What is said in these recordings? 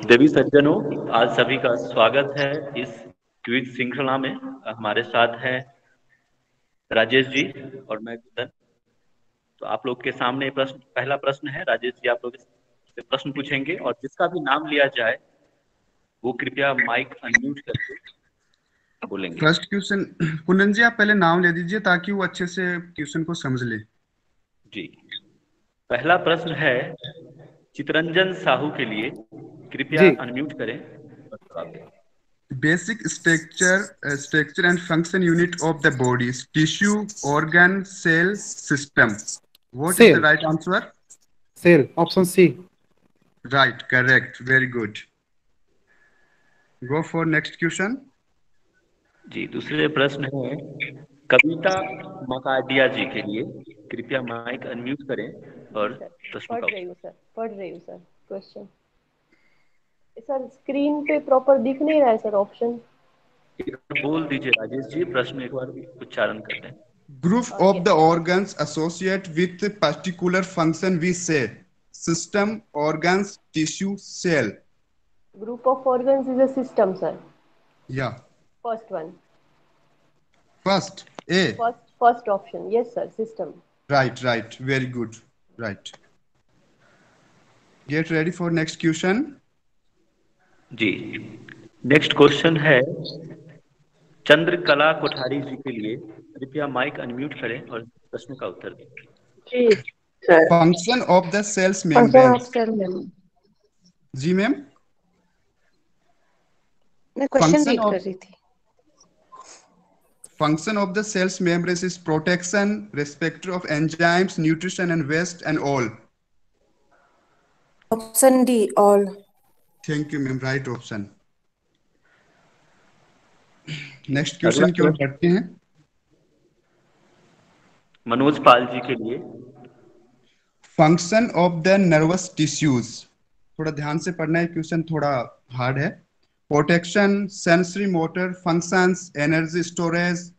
देवी सज्जनों, आज सभी का स्वागत है इस क्विज श्रृंखला में। हमारे साथ है राजेश जी और मैं कुंदन। तो आप लोग के सामने पहला प्रश्न है। राजेश जी आप लोग से प्रश्न पूछेंगे और जिसका भी नाम लिया जाए वो कृपया माइक अनम्यूट करके बोलेंगे। फर्स्ट क्वेश्चन कुंदन जी, आप पहले नाम ले दीजिए ताकि वो अच्छे से क्वेश्चन को समझ ले। जी, पहला प्रश्न है चितरंजन साहू के लिए। कृपया जी अनम्यूट करें और जवाब दें। Basic structure and function unit of the body, tissue, organ, cell, system. What is the cell right answer? Cell option C. Right, correct, very good. Go for next question. जी, दूसरे प्रश्न है कविता मकाडिया जी के लिए। कृपया माइक अनम्यूट करें और जी sir, प्रश्न पढ़ का रही हूँ सर, पढ़ रही हूँ सर। क्वेश्चन सर स्क्रीन पे प्रॉपर दिख नहीं रहा है सर ऑप्शन। एक बार बोल दीजिए राजेश जी, प्रश्न एक बार उच्चारण कर लें। Group of the organs associate with particular function we say system, organs, tissue, cell. Group of organs is a system sir. Yeah. First one, First, A. First option, yes sir, system. Right. Very good. Right. Get ready for next question. जी, next question है चंद्रकला कोठारी जी के लिए। कृपया mic unmute करें और प्रश्न का उत्तर दें। जी sir. Function of the cells function of membranes. Cell मेम। जी मैम। मैं क्वेश्चन Function रीड of कर रही थी। function of the cells membranes is protection, respector of enzymes, nutrition and waste and all. Option D, all. Thank you ma'am, right option. Next अगला question की ओर प्रश्न बढ़ते हैं। मनोज पाल जी के लिए। Function of the nervous tissues. थोड़ा ध्यान से पढ़ना है, क्वेश्चन थोड़ा हार्ड है। Protection, sensory motor functions, energy storage,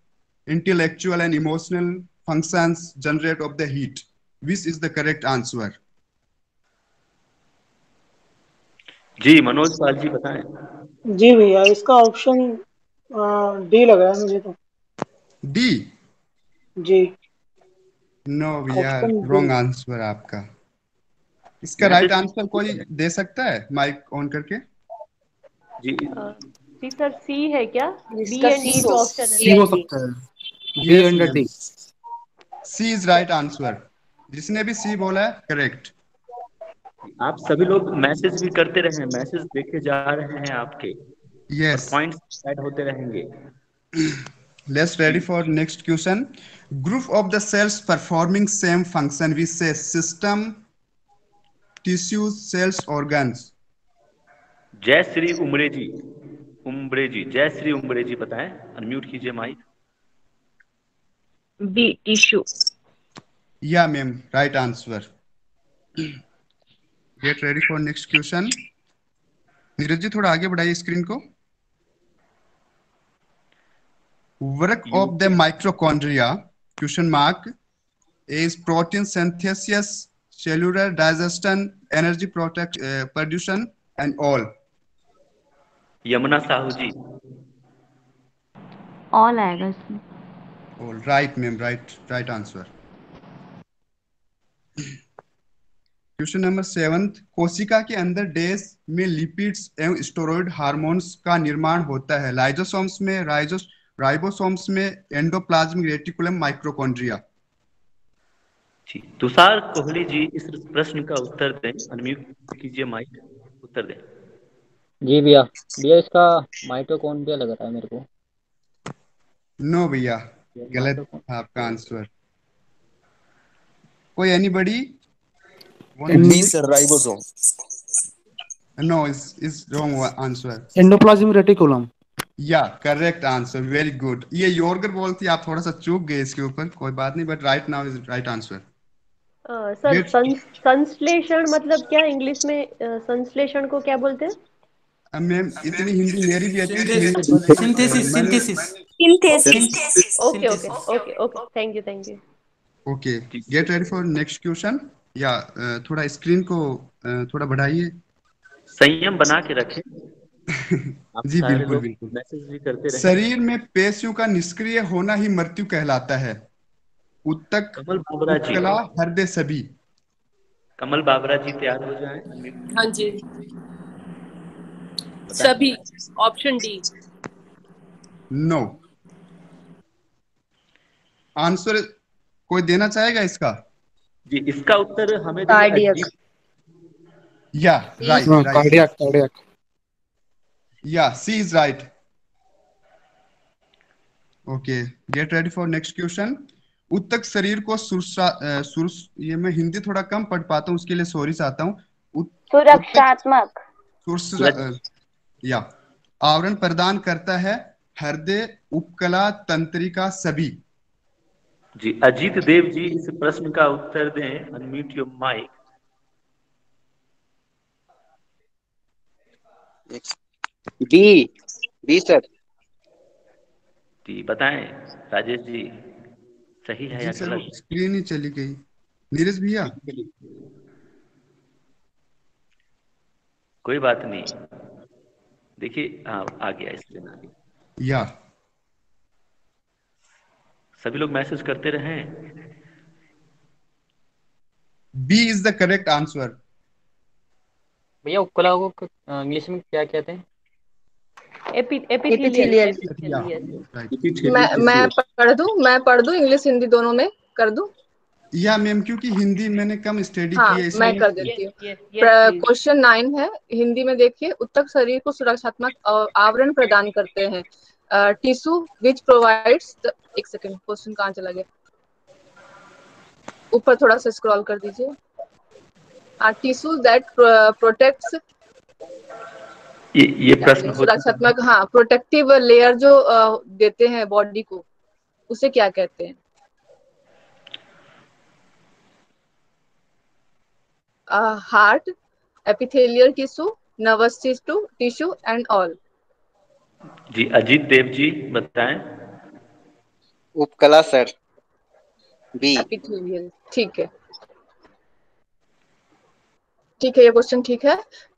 intellectual and emotional functions, generate of the heat. Which is the correct answer? जी मनोज पाल जी बताएं। जी भैया, इसका ऑप्शन डी लग रहा है मुझे तो। डी? जी, नो भैया, ऑप्शन डी। रॉन्ग आंसर आपका। इसका राइट मैसेज आंसर कोई दे सकता है माइक ऑन करके? जी जी सर, सी है क्या? बी इसका एंड डी सी जो हो ऑप्शन है सी सर। हो सकता है। B yes and ma'am, D. C is right answer. जिसने भी सी बोला है करेक्ट। आप सभी लोग मैसेज भी करते रहे, मैसेज देखे जा रहे हैं आपके और यस। पॉइंट्स ऐड होते रहेंगे। Let's ready for next question. Group of the cells performing same function we say system, tissues, cells, organs. जय श्री उमरे जी जय श्री उमरे जी बताएं। अनम्यूट कीजिए mic. B, tissue. Yeah ma'am, right answer. Get ready for next question. Neeraj ji थोड़ा आगे बढ़ाइए screen को। Work of the mitochondria question mark is protein synthesis, cellular digestion, energy production and all. Yamuna Sahu ji. All आएगा इसमें। All right ma'am, right answer. Question number 7, कोशिका के अंदर dash में लिपिड्स एवं स्टेरॉइड हार्मोन्स का निर्माण होता है। लाइजोसोम्स में, राइबोसोम्स में, endoplasmic reticulum, mitochondria. Tushar Kohli ji इस प्रश्न का उत्तर दें। अनम्यूट कीजिए माइक, उत्तर दें। जी भैया, इसका माइटोकॉन्ड्रिया लग रहा है मेरे को। नो भैया, गलत आपका आंसर। कोई anybody? B sir, ribosome. No, is wrong answer. Endoplasmic reticulum. Yeah correct answer, very good. ये योर्गर बॉल थी, आप थोड़ा सा चूक गए इसके ऊपर, कोई बात नहीं, but right now is right answer. Sir संश्लेषण मतलब क्या इंग्लिश में? संश्लेषण को क्या बोलते हैं? मैम इतनी हिंदी मेरी भी अच्छी synthesis. Okay, thank you. Okay, get ready for next question. या थोड़ा स्क्रीन को थोड़ा बढ़ाइए। संयम बना के रखें। आप जी सारे बिल्कुल लोग बिल्कुल। मैसेज भी करते रहे। शरीर में पेशियों का निष्क्रिय होना ही मृत्यु कहलाता है। उत्तक, कमल बाबरा जी, उपकला, हृदय सभी। कमल बाबरा जी तैयार हो जाएं। हाँ जी, बताएं। सभी, ऑप्शन डी। नो। आंसर कोई देना चाहेगा इसका? जी, इसका उत्तर हमें दिए कार्डियक। अजीत। या राइट राइट। Cardiac cardiac. या C is right. Okay, get ready for next question. उत्तक शरीर को ये मैं हिंदी थोड़ा कम पढ़ पाता हूँ, उसके लिए सॉरी चाहता हूँ। सुरक्षात्मक। या आवरण प्रदान करता है हृदय, उपकला, तंत्रिका सभी। जी, अजीत देव जी इस प्रश्न का उत्तर दें। Unmute your mic. B. B sir. जी बताएं राजेश जी, सही है जी या सर, वो गलत? स्क्रीन ही चली गई। नीरज भैया। कोई बात नहीं, देखिए आ गया स्क्रीन, आ गया। या सभी लोग मैसेज करते रहे। B is the correct answer. भैया उपकला को इंग्लिश में क्या कहते हैं? एपिथेलियल। मैं पढ़ दूं इंग्लिश हिंदी दोनों में कर दूं? या मैम, क्योंकि हिंदी मैंने कम स्टडी हाँ, की है मैं इसलिए। कर देती हूँ। क्वेश्चन 9 है, हिंदी में देखिए। उत्तक शरीर को सुरक्षात्मक आवरण प्रदान करते हैं। टिश्यू विच प्रोवाइड्स एक सेकंड, क्वेश्चन कहाँ चला गया? ऊपर थोड़ा सा स्क्रॉल कर दीजिए। टिश्यू दैट प्रोटेक्ट्स, ये प्रश्न हो सुरक्षात्मक, हाँ, प्रोटेक्टिव लेयर जो देते हैं बॉडी को, उसे क्या कहते हैं? Heart, epithelial tissue, nervous tissue and all. जी, अजीत देव जी बताएं। उपकला सर, बी। एपिथेलियल, ठीक है, ठीक है, ये क्वेश्चन ठीक है।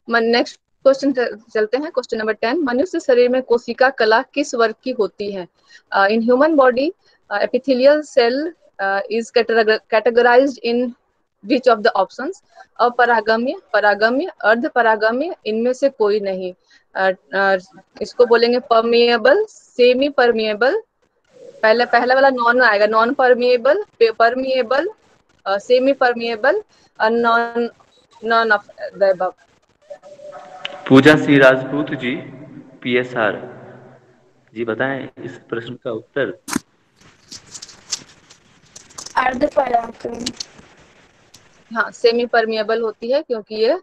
नेक्स्ट क्वेश्चन चलते हैं। क्वेश्चन नंबर 10, मनुष्य शरीर में कोशिका कला किस वर्ग की होती है? In human body epithelial cell is categorized in which of the options? अपरागम्य, परागम्य, अर्धपरागम्य, इनमें से कोई नहीं। इसको बोलेंगे परमिएबल, सेमी परमिएबल, पहला वाला नॉन आएगा, non permeable, permeable, semi permeable, none of the above. Pooja C Rajput ji, PSR ji बताएं इस प्रश्न का उत्तर। हाँ, सेमी परमिएबल होती है क्योंकि ये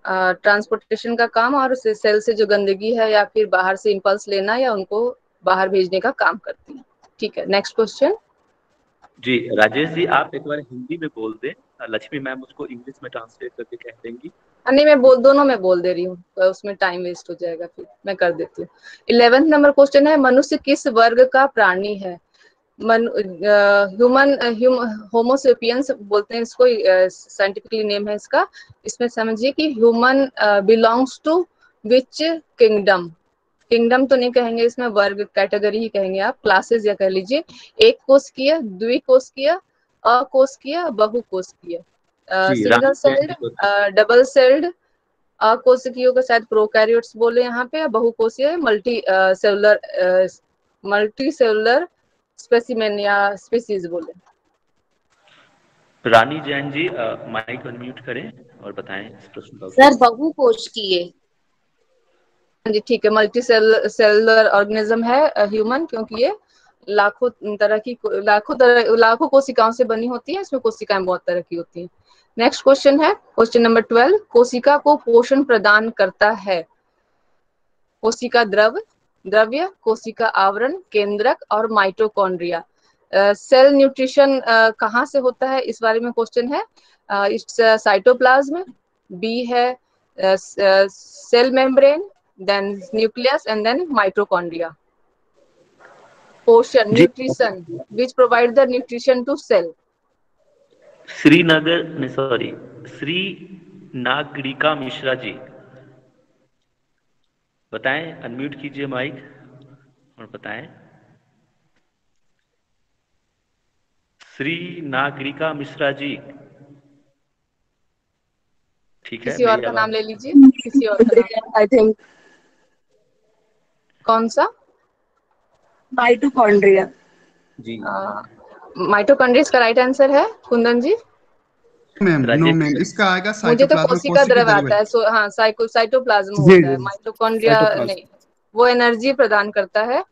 ट्रांसपोर्टेशन का काम और सेल से जो गंदगी है या फिर बाहर से इंपल्स लेना या उनको बाहर भेजने का काम करती है। ठीक है, नेक्स्ट क्वेश्चन। जी, राजेश जी आप एक बार हिंदी में बोल दें, लक्ष्मी मैम उसको इंग्लिश में ट्रांसलेट करके कह देंगी। नहीं, मैं दोनों में बोल दे रही हूँ, तो उसमें टाइम वेस्ट हो जाएगा, फिर मैं कर देती हूँ। 11th नंबर क्वेश्चन है, मनुष्य किस वर्ग का प्राणी है? ह्यूमन, होमोसेपियंस बोलते हैं इसको, साइंटिफिकली नेम है इसका। इसमें समझिए कि human belongs to which kingdom? Kingdom तो नहीं कहेंगे, इसमें वर्ग, कैटेगरी ही कहेंगे आप, क्लासेस या कह लीजिए। एक कोशिकीय, द्विकोशिकीय, अकोशिकीय, बहुकोशिकीय, सिंगल सेल्ड, डबल सेल्ड, अकोशिकीयों को शायद प्रोकैरियोट्स बोले यहाँ पे, बहुकोशीय मल्टी सेलुलर स्पेसिमेन या स्पीसीज बोले। रानी जैन जी माइक अनम्यूट करें और बताएं इस प्रश्न का। सर बहुकोशिकीय। जी ठीक है, मल्टी सेलुलर ऑर्गेनिज्म है ह्यूमन, क्योंकि ये लाखों कोशिकाओं से बनी होती है। इसमें कोशिकाएं बहुत तरह की होती हैं। नेक्स्ट क्वेश्चन है क्वेश्चन नंबर 12, कोशिका को पोषण प्रदान करता है? कोशिका द्रव्य, कोशिका आवरण, केंद्रक और माइटोकॉन्ड्रिया। सेल न्यूट्रिशन कहाँ से होता है, इस बारे में क्वेश्चन है। इट्स साइटोप्लाज्म, बी है cell membrane, then nucleus and then mitochondria. पोषण, nutrition, which provide the nutrition to cell? Shri Nagarika Mishra ji. बताएं, अनम्यूट कीजिए माइक और बताएं। श्री नागरिका मिश्रा जी। ठीक है, किसी और मेरी का आवाज नाम ले लीजिए, किसी और का नाम। आई थिंक कौन सा? माइटोकॉन्ड्रिया। जी। माइटोकॉन्ड्रिया इसका राइट आंसर है कुंदन जी। मैम नो राजेश मैम, जी। इसका आएगा मुझे तो साइटोप्लाज्म, कोशिका कोशिका द्रव आता द्रव्य। है, हाँ साइटोप्लाज्म जी होता है, जी माइटोकॉन्ड्रिया साइटोप्लाज्म। नहीं। वो एनर्जी प्रदान करता है,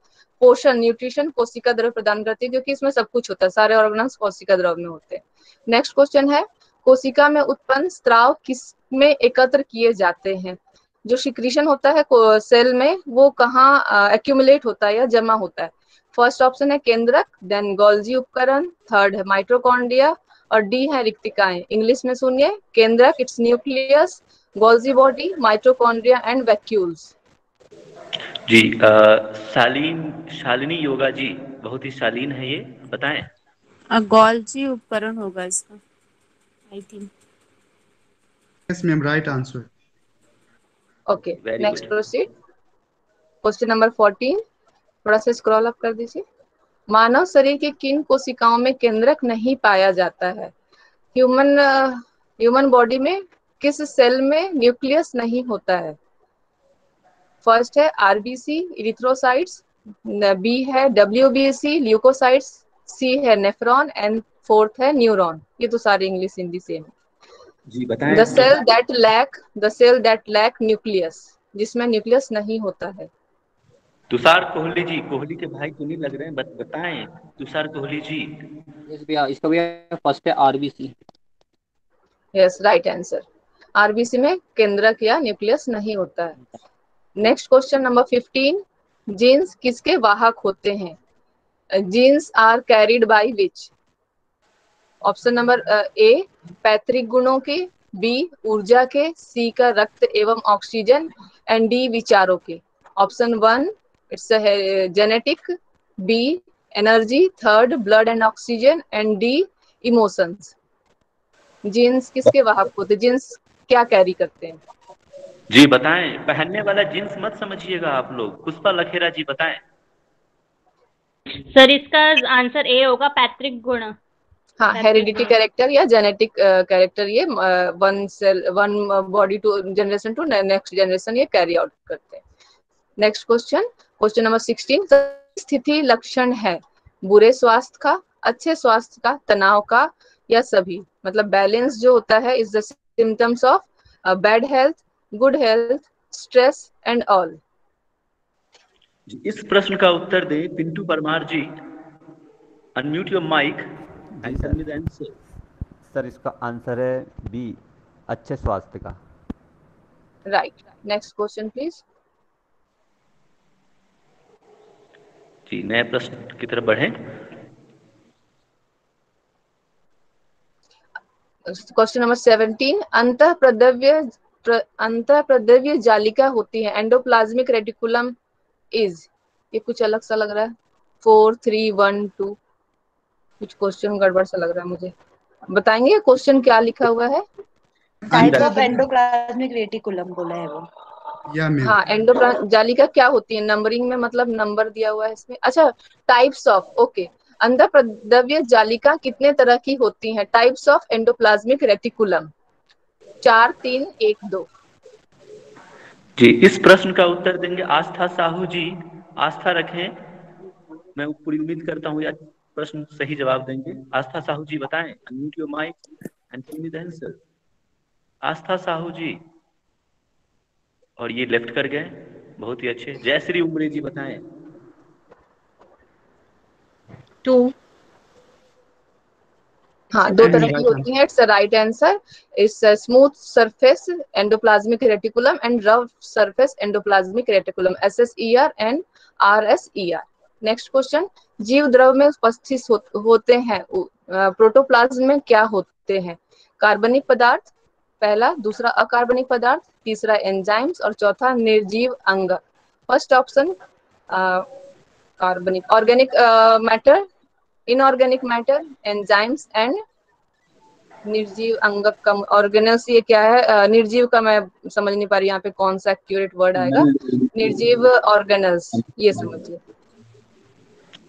पोषण न्यूट्रिशन कोशिका द्रव प्रदान करती है, क्योंकि इसमें सब कुछ होता है, सारे ऑर्गेनल्स कोशिका द्रव में होते हैं। नेक्स्ट क्वेश्चन है, कोशिका में उत्पन्न स्त्राव किस में एकत्र किए जाते हैं? जो सिक्रीशन होता है सेल में, वो कहाँ एक्यूमुलेट होता है या जमा होता है? फर्स्ट ऑप्शन है केंद्रक, देन गोल्जी उपकरण, थर्ड है माइटोकॉन्ड्रिया, और डी है रिक्तिकाएं। इंग्लिश में सुनिए, केंद्रक it's nucleus, Golgi body, mitochondria and vacuoles. जी, शालिनी योगा जी, बहुत ही शालीन है ये, बताएं। गोल्जी उपकरण होगा इसका, I think. Yes ma'am, right answer. Okay, very next good. Proceed. Question number 14, थोड़ा सा स्क्रॉल अप कर दीजिए। मानव शरीर की किन कोशिकाओं में केंद्रक नहीं पाया जाता है? ह्यूमन बॉडी में किस सेल में न्यूक्लियस नहीं होता है? फर्स्ट है आरबीसी इरिथ्रोसाइट्स, बी है डब्ल्यूबीसी ल्यूकोसाइट्स, सी है नेफ्रॉन एंड फोर्थ है न्यूरॉन। ये तो सारी इंग्लिश हिंदी सेम है। जी बताएं। The cell that lack nucleus, जिसमें न्यूक्लियस नहीं होता है। तुषार कोहली जी, कोहली के भाई तो नहीं लग रहे हैं, बताएं तुषार कोहली जी। यस भैया, इसका भैया फर्स्ट है RBC. Yes, right answer. RBC में केंद्रक या न्यूक्लियस नहीं होता है। नेक्स्ट क्वेश्चन नंबर 15, जीन्स किसके वाहक होते हैं? Genes are carried by which? Option number A पैतृक गुणों के, बी ऊर्जा के, सी का रक्त एवं ऑक्सीजन, एंड डी विचारों के। Option 1 it's genetic, B energy, third blood and oxygen, and D emotions. Genes किसके वाहक होते हैं? जीन्स क्या कैरी करते हैं? जी बताएं, पहनने वाला जींस मत समझिएगा आप लोग। पुष्पा लखेरा जी बताएं। सर इसका आंसर ए होगा, पैतृक गुण। हाँ, हेरिडिटी कैरेक्टर या जेनेटिक कैरेक्टर, ये one body to generation to next generation ये कैरी आउट करते हैं। नेक्स्ट क्वेश्चन नंबर 16, स्थिति लक्षण है बुरे स्वास्थ्य का, अच्छे स्वास्थ्य का, तनाव का, या सभी? मतलब बैलेंस जो होता है is the symptoms of bad health, good health, stress and all. इस प्रश्न का उत्तर दें Pintu Parmar ji. Unmute your mic and tell me the answer. Sir इसका आंसर है बी, अच्छे स्वास्थ्य का। राइट। Next question please. जी, नए प्रश्न की तरफ बढ़ें। क्वेश्चन नंबर 17, अंतःप्रद्रव्य जालिका होती है, एंडोप्लाज्मिक रेटिकुलम इज। ये कुछ अलग सा लग रहा है, 4 3 1 2, कुछ क्वेश्चन गड़बड़ सा लग रहा है मुझे। बताएंगे क्वेश्चन क्या लिखा हुआ है? टाइप ऑफ एंडोप्लाज्मिक रेटिकुलम बोला है वो। हाँ, एंडोप्लाज्मिक जालिका क्या होती है? नंबरिंग में मतलब नंबर दिया हुआ है इसमें। अच्छा, टाइप्स ऑफ, ओके। अंतःप्रद्रव्य जालिका कितने तरह की होती हैं? Types of endoplasmic reticulum 4 3 1 2। जी, इस प्रश्न का उत्तर देंगे आस्था साहू जी। आस्था रखें, मैं पूरी उम्मीद करता हूँ यार प्रश्न सही जवाब देंगे। आस्था साहू जी बताएं। Unmute your mic and tell me the answer. Aastha Sahu ji, और ये लेफ्ट कर गए, बहुत ही अच्छे। जयश्री उमरे जी बताएं। 2। हाँ, 2 तरह की होती है। It's right answer. It's smooth surface endoplasmic reticulum and rough surface endoplasmic reticulum, SSER and RSER। Next question, जीव द्रव में उपस्थित होते हैं प्रोटोप्लाज्म में क्या होते हैं? कार्बनिक पदार्थ पहला, दूसरा अकार्बनिक पदार्थ, तीसरा एंजाइम्स, और चौथा निर्जीव अंग। फर्स्ट ऑप्शन कार्बनिक, organic matter, inorganic matter, enzymes and निर्जीव अंगक का ऑर्गेनल्स ये क्या है? निर्जीव का मैं समझ नहीं पा रही यहाँ पे कौन सा एक्यूरेट वर्ड आएगा। निर्जीव ऑर्गेनल्स ये समझिए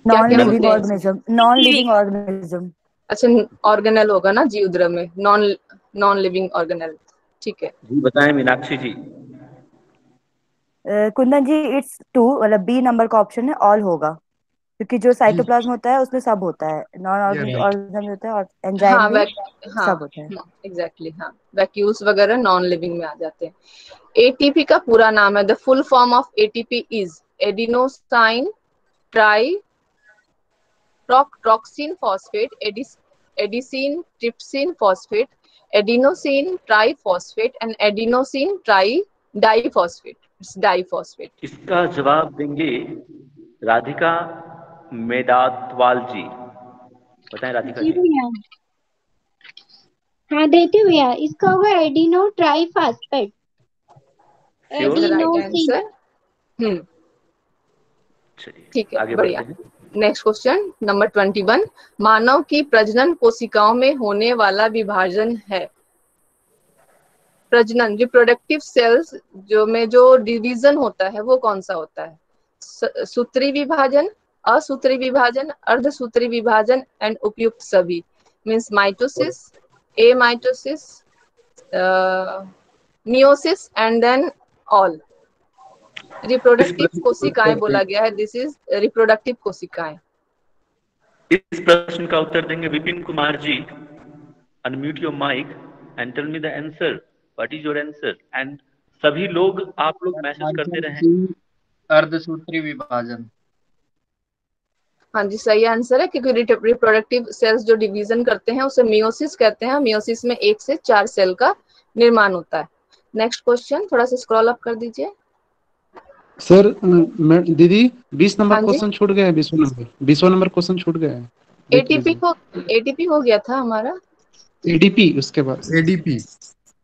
क्या नॉन क्या लिविंग होते हैं। Organism, non living organism. अच्छा ऑर्गेनल होगा ना जीव द्रव में, नॉन लिविंग ऑर्गेनल। ठीक है जी बताएं मीनाक्षी जी। कुंदन जी इट्स 2, मतलब बी नंबर का ऑप्शन है, ऑल होगा, क्योंकि जो साइटोप्लाज्म होता है उसमें सब होता है, नॉन ऑर्गेनिज्म होता है और एंजाइम हाँ भी हाँ सब होता है। एग्जैक्टली हाँ, वैक्यूल्स वगैरह नॉन लिविंग में आ जाते हैं। एटीपी का पूरा नाम है, the full form of ATP is adenosine tri troxin phosphate, adisin trypsin phosphate, adenosine triphosphate and adenosine diphosphate. Diphosphate. इसका जवाब देंगे राधिका मेदातवाल जी। बताएं राधिका जी जी। भैया, हाँ देते भैया, इसका होगा adeno triphosphate, right adenosine. Answer. चलिए ठीक है आगे बढ़िया। बढ़ते हैं। नेक्स्ट क्वेश्चन नंबर 21, मानव की प्रजनन कोशिकाओं में होने वाला विभाजन है। प्रजनन रिप्रोडक्टिव सेल्स जो डिवीजन होता है वो कौन सा होता है? सूत्री विभाजन, असूत्री विभाजन, अर्धसूत्री विभाजन एंड उपयुक्त सभी। Means mitosis, A mitosis, meiosis and then all. Reproductive कोशिकाएं बोला गया है, दिस इज रिप्रोडक्टिव कोशिकाएं। इस प्रश्न का उत्तर देंगे Vipin Kumar ji. Unmute your mic and tell me the answer. What is your answer? And सभी लोग आप लोग मैसेज करते रहें। अर्धसूत्री विभाजन। हाँ जी सही आंसर है, क्योंकि रिप्रोडक्टिव सेल्स जो डिवीजन करते हैं उसे मियोसिस कहते हैं। मियोसिस में 1 से 4 सेल का निर्माण होता है। नेक्स्ट क्वेश्चन थोड़ा सा स्क्रॉल अप कर दीजिए। सर दीदी 20 नंबर हाँ जी क्वेश्चन छूट गया है, 20वां नंबर क्वेश्चन छूट गया है, देख लीजिए। एटीपी हो गया था हमारा। एडीपी उसके बाद एडीपी।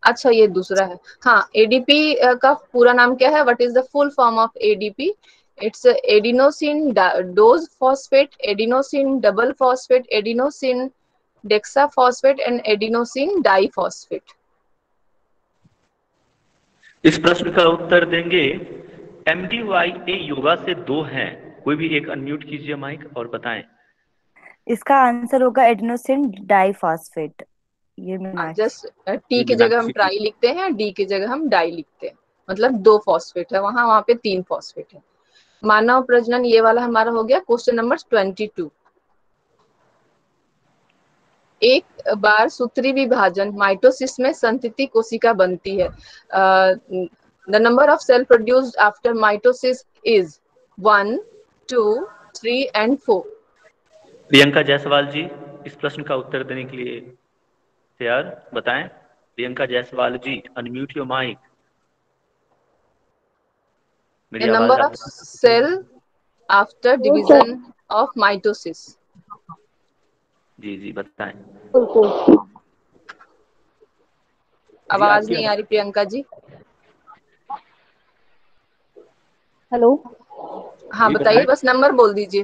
अच्छा ये दूसरा है। हाँ एडीपी का पूरा नाम क्या है? What is the full form of ADP? It's adenosine dose phosphate, adenosine double phosphate, adenosine dexaphosphate and adenosine diphosphate. इस प्रश्न का उत्तर देंगे MDYA योगा से 2 हैं। कोई भी एक अनम्यूट कीजिए माइक और बताएं। इसका आंसर होगा एडिनोसिन डाइफॉस्फेट। ये जस्ट टी की जगह हम ट्राई लिखते हैं, डी की जगह हम डाई लिखते हैं, मतलब 2 फॉस्फेट है वहां पे 3 फॉस्फेट है। मानव प्रजनन ये वाला हमारा हो गया। क्वेश्चन नंबर 22, एक बार सूत्री विभाजन माइटोसिस में संतति कोशिका बनती है। The number of cell produced after mitosis is 1, 2, 3 and 4। Priyanka Jaiswal ji इस प्रश्न का उत्तर देने के लिए तैयार? बताएं Priyanka Jaiswal ji. Unmute your mic. मेरी आवाज number of cell after division of mitosis. जी जी बताएं। आवाज नहीं आ रही प्रियंका जी। हेलो हाँ बताइए, बस नंबर बोल दीजिए।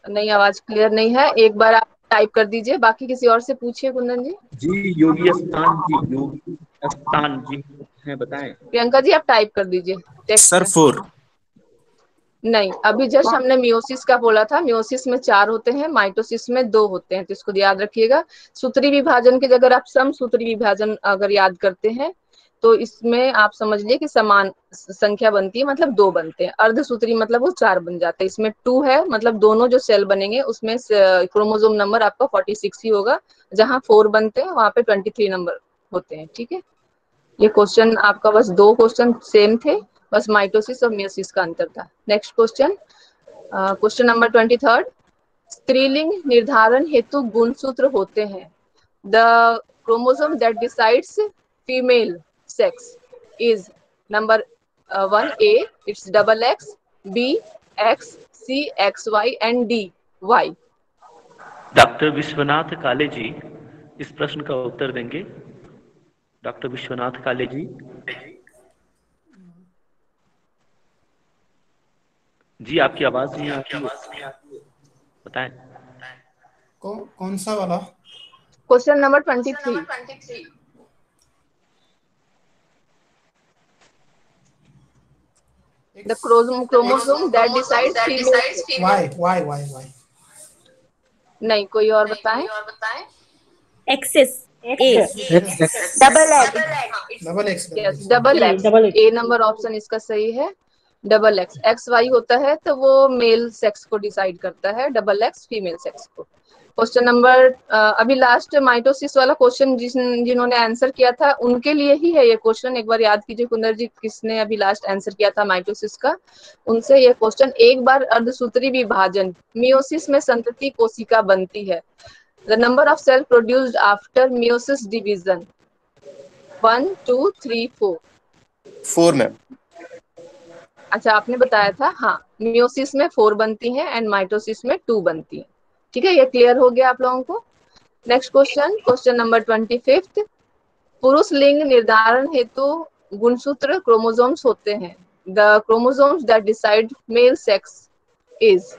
नहीं आवाज क्लियर नहीं है, एक बार आप टाइप कर दीजिए। बाकी किसी और से पूछिए कुंदन जी। जी योगी स्थान जी, योगी स्थान जी हैं, बताएं। प्रियंका जी आप टाइप कर दीजिए सर 4। नहीं अभी जस्ट हमने मियोसिस का बोला था। मियोसिस में 4 होते हैं, माइटोसिस में 2 होते हैं, तो इसको याद रखिएगा। सूत्री विभाजन की जगह आप सम सूत्री विभाजन अगर याद करते हैं तो इसमें आप समझ लिए कि समान संख्या बनती है, मतलब 2 बनते हैं। अर्धसूत्री मतलब वो 4 बन जाते हैं। इसमें 2 है, मतलब दोनों जो सेल बनेंगे उसमें क्रोमोसोम नंबर आपका 46 ही होगा। जहां 4 बनते हैं वहां पे 23 नंबर होते हैं। ठीक है, ये क्वेश्चन आपका बस 2 क्वेश्चन सेम थे, बस माइटोसिस और मियोसिस का अंतर था। नेक्स्ट क्वेश्चन, क्वेश्चन नंबर 23, स्त्रीलिंग निर्धारण हेतु गुणसूत्र होते हैं। The chromosome that decides female sex is number 1 A, it's XX, B X, C XY and D Y। Doctor Vishwanath काले जी इस प्रश्न का उत्तर देंगे। डॉक्टर विश्वनाथ काले जी। जी आपकी आवाज नहीं आती है, बताएं। कौन सा वाला? Question number 23। The chromosome that decides female sex. Why? नहीं, कोई और बताएं? एक्सेस A double X yes, double X. A number option इसका सही है। डबल एक्स, एक्स वाई होता है तो वो मेल सेक्स को डिसाइड करता है, डबल एक्स फीमेल सेक्स को। क्वेश्चन नंबर अभी लास्ट माइटोसिस वाला क्वेश्चन जिन्होंने आंसर किया था उनके लिए ही है ये क्वेश्चन। एक बार याद कीजिए कुंदर जी, किसने अभी लास्ट आंसर किया था माइटोसिस का, उनसे ये क्वेश्चन। एक बार अर्धसूत्री विभाजन मियोसिस में संतति कोशिका बनती है। The number of cell produced after meiosis division 1 2 3 4। 4 ma'am. अच्छा, आपने बताया था। हाँ, मियोसिस में 4 बनती हैं एंड माइटोसिस में 2 बनती हैं। ठीक है, ये क्लियर हो गया आप लोगों को। Next question, question number 25। पुरुष लिंग निर्धारण हेतु गुणसूत्र क्रोमोसोम्स होते हैं। The chromosomes that decide male sex is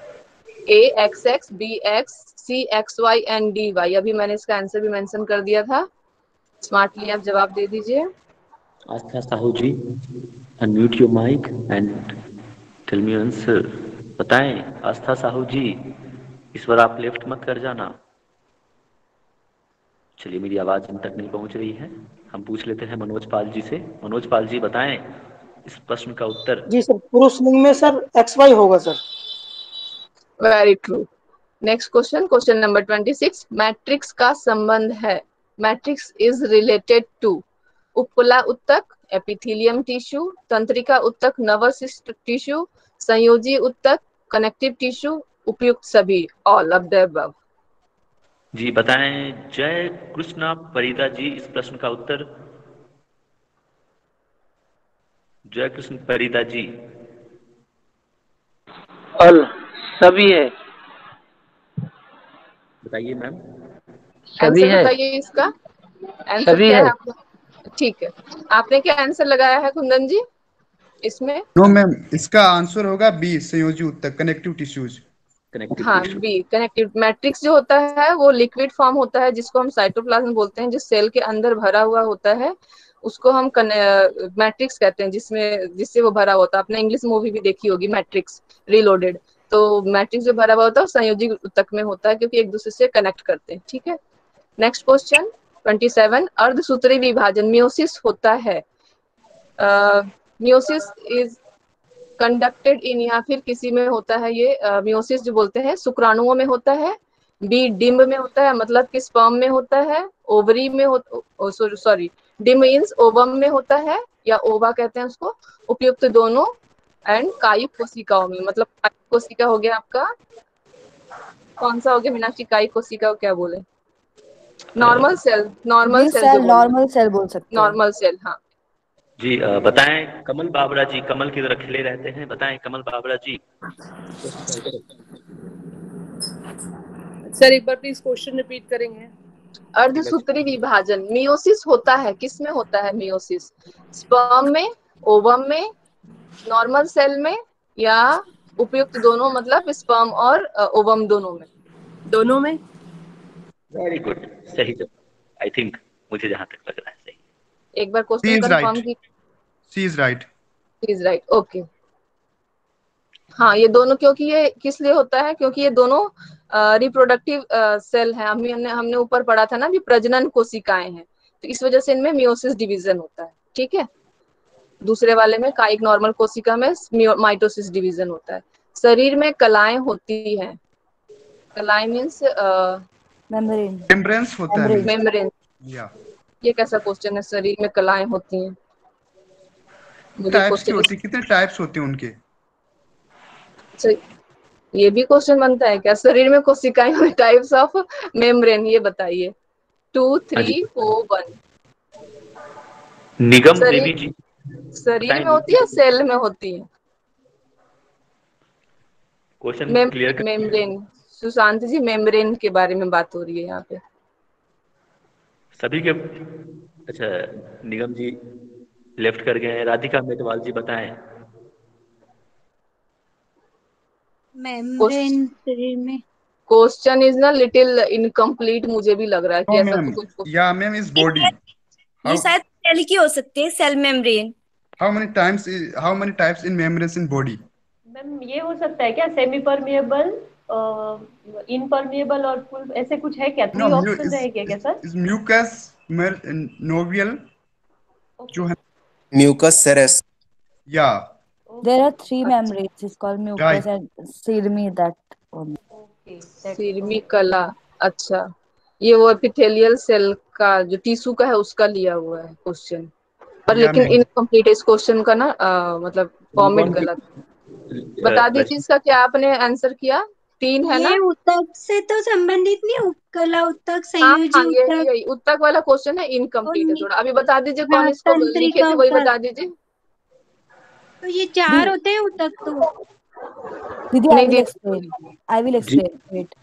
A X X, B X, C X Y and D Y. अभी मैंने इसका आंसर भी मेंशन कर दिया था, स्मार्टली आप जवाब दे दीजिए। Aastha Sahu ji, unmute your mic and tell me answer. बताएं आस्था साहू जी, इस बार आप लेफ्ट मत कर जाना। चलिए, मेरी आवाज इन तक नहीं पहुंच रही है, हम पूछ लेते हैं मनोज पाल जी से। मनोज पाल जी बताएं इस प्रश्न का उत्तर। जी सर, पुरुष लिंग में सर एक्स वाई होगा sir. Very true. Next question, question number 26। Matrix का संबंध है। मैट्रिक्स इज रिलेटेड टू उपकला उत्तक, एपिथेलियम टिश्यू, तंत्रिका उत्तक, नर्वस टिश्यू, संयोजी उत्तक, कनेक्टिव टिश्यू, उपयुक्त सभी, ऑल ऑफ द अबव। जी बताएं जय कृष्णा परिदा जी इस प्रश्न का उत्तर। जय कृष्ण परिदा जी। ऑल, सभी है। बताइए मैम। सभी आंसर है। बताइए इसका। आंसर सभी क्या है। है आपका? ठीक है, आपने क्या आंसर लगाया है कुंदन जी इसमें? नो मैम, इसका आंसर होगा बी, संयोजी उत्तक, कनेक्टिव टिश्यूज। हाँ, बी कनेक्टिव। मैट्रिक्स जो होता है वो लिक्विड फॉर्म होता है जिसको हम साइटोप्लाज्म बोलते हैं, जो सेल के अंदर भरा हुआ होता है उसको हम मैट्रिक्स कहते हैं, जिससे वो भरा होता है। आपने इंग्लिश मूवी भी देखी होगी मैट्रिक्स रीलोडेड। तो मैट्रिक्स जो भरा हुआ होता है वो संयोजी उत्तक में होता है क्योंकि एक दूसरे से कनेक्ट करते हैं। ठीक है, नेक्स्ट क्वेश्चन 27। अर्धसूत्री विभाजन मियोसिस होता है। मियोसिस इज कंडक्टेड इन, या फिर किसी में होता है ये मियोसिस जो बोलते हैं शुक्राणुओं में होता है। बी डिम्ब में होता है, मतलब कि स्पर्म में होता है। ओवरी में सॉरी, डिम्ब मींस ओवम में होता है या ओवा कहते हैं उसको। उपयुक्त दोनों एंड कायिक कोशिकाओं में, मतलब कायिक कोशिका हो गया आपका कौन सा हो गया मीनाक्षी? कायिक कोशिका को क्या बोले? नॉर्मल सेल, नॉर्मल सेल जो नॉर्मल सेल बोल सकते हैं। नॉर्मल सेल, हाँ। जी बताएं कमल बाबरा जी, कमल की तरह खिले रहते हैं, बताएं कमल बाबरा जी। सर एक बार प्लीज क्वेश्चन रिपीट करेंगे? अर्धसूत्री विभाजन मियोसिस होता है, किस में होता है मियोसिस? स्पर्म में, ओवम में, नॉर्मल सेल में, या उपयुक्त दोनों, मतलब स्पर्म और ओवम दोनों में? दोनों में। वेरी गुड, सही जवाब आई थिंक, मुझे जहां तक लग रहा है सही। एक बार क्वेश्चन कंफर्म की। C is right. C is right, okay. हाँ, ये दोनों, क्योंकि ये किस लिए होता है? क्योंकि ये दोनों रिप्रोडक्टिव सेल हैं। हमने ऊपर पढ़ा था ना भी प्रजनन कोशिकाएं हैं, तो इस वजह से इनमें मियोसिस डिवीजन होता है। ठीक है, दूसरे वाले में कायिक नॉर्मल कोशिका में माइटोसिस डिवीजन होता है। शरीर में कलाएं होती हैं। कलाएं मींस मेम्ब्रेन्स होता है। मेम्ब्रेन। ये कैसा क्वेश्चन है, शरीर में कलाएं होती हैं? मुझे टाइप्स की क्वेश्चन होती है, कितने टाइप्स होते हैं उनके? ये भी क्वेश्चन बनता है क्या? शरीर में कोशिकाएं में टाइप्स ऑफ मेम्ब्रेन, ये बताइए। 2 3 4 1। निगम देवी जी शरीर में होती है, सेल में होती है? क्वेश्चन क्लियर कर। मेम्ब्रेन, सुशांत जी, मेम्ब्रेन के बारे में बात हो रही है यहाँ पे सभी के। अच्छा, निगम जी लेफ्ट कर गए हैं। राधिका मेटवाल जी बताएं। मेम्ब्रेन शरीर में क्वेश्चन इज ना लिटिल इनकम्प्लीट, मुझे भी लग रहा है कि No, ऐसा ma'am. तो कुछ Yeah, ma'am, is body. ये शायद सेल की हो सकती है, cell membrane. How many types in membranes in body? Ma'am ये हो सकता है क्या, सेमी परमिएबल, इनपरमिएबल और फुल, ऐसे कुछ है क्या? No, 3 ऑप्शन रहेंगे क्या सर? is mucus novel जो है Mucus serous. Yeah. There are 3 membranes. It's called mucus and sirmi, that one. सिरमी कला। अच्छा, ये वो एपिथेलियल सेल का जो टिश्यू का है उसका लिया हुआ है क्वेश्चन, पर लेकिन इनकम्प्लीट है इस क्वेश्चन का ना, मतलब फॉर्मेट गलत। बता दीजिए इसका क्या आपने आंसर किया। 3 है ना? ये ऊतक से तो संबंधित नहीं, उपकला ऊतक, हाँ संयोजी हाँ, ऊतक। यही ऊतक वाला क्वेश्चन है, इनकम्प्लीट है थोड़ा। अभी बता दीजिए कौन हाँ, इसको लिखे थे, वही तंत्रिका बता दीजिए। तो ये 4 होते हैं ऊतक तो। दीदी आई विल एक्सप्लेन वेट।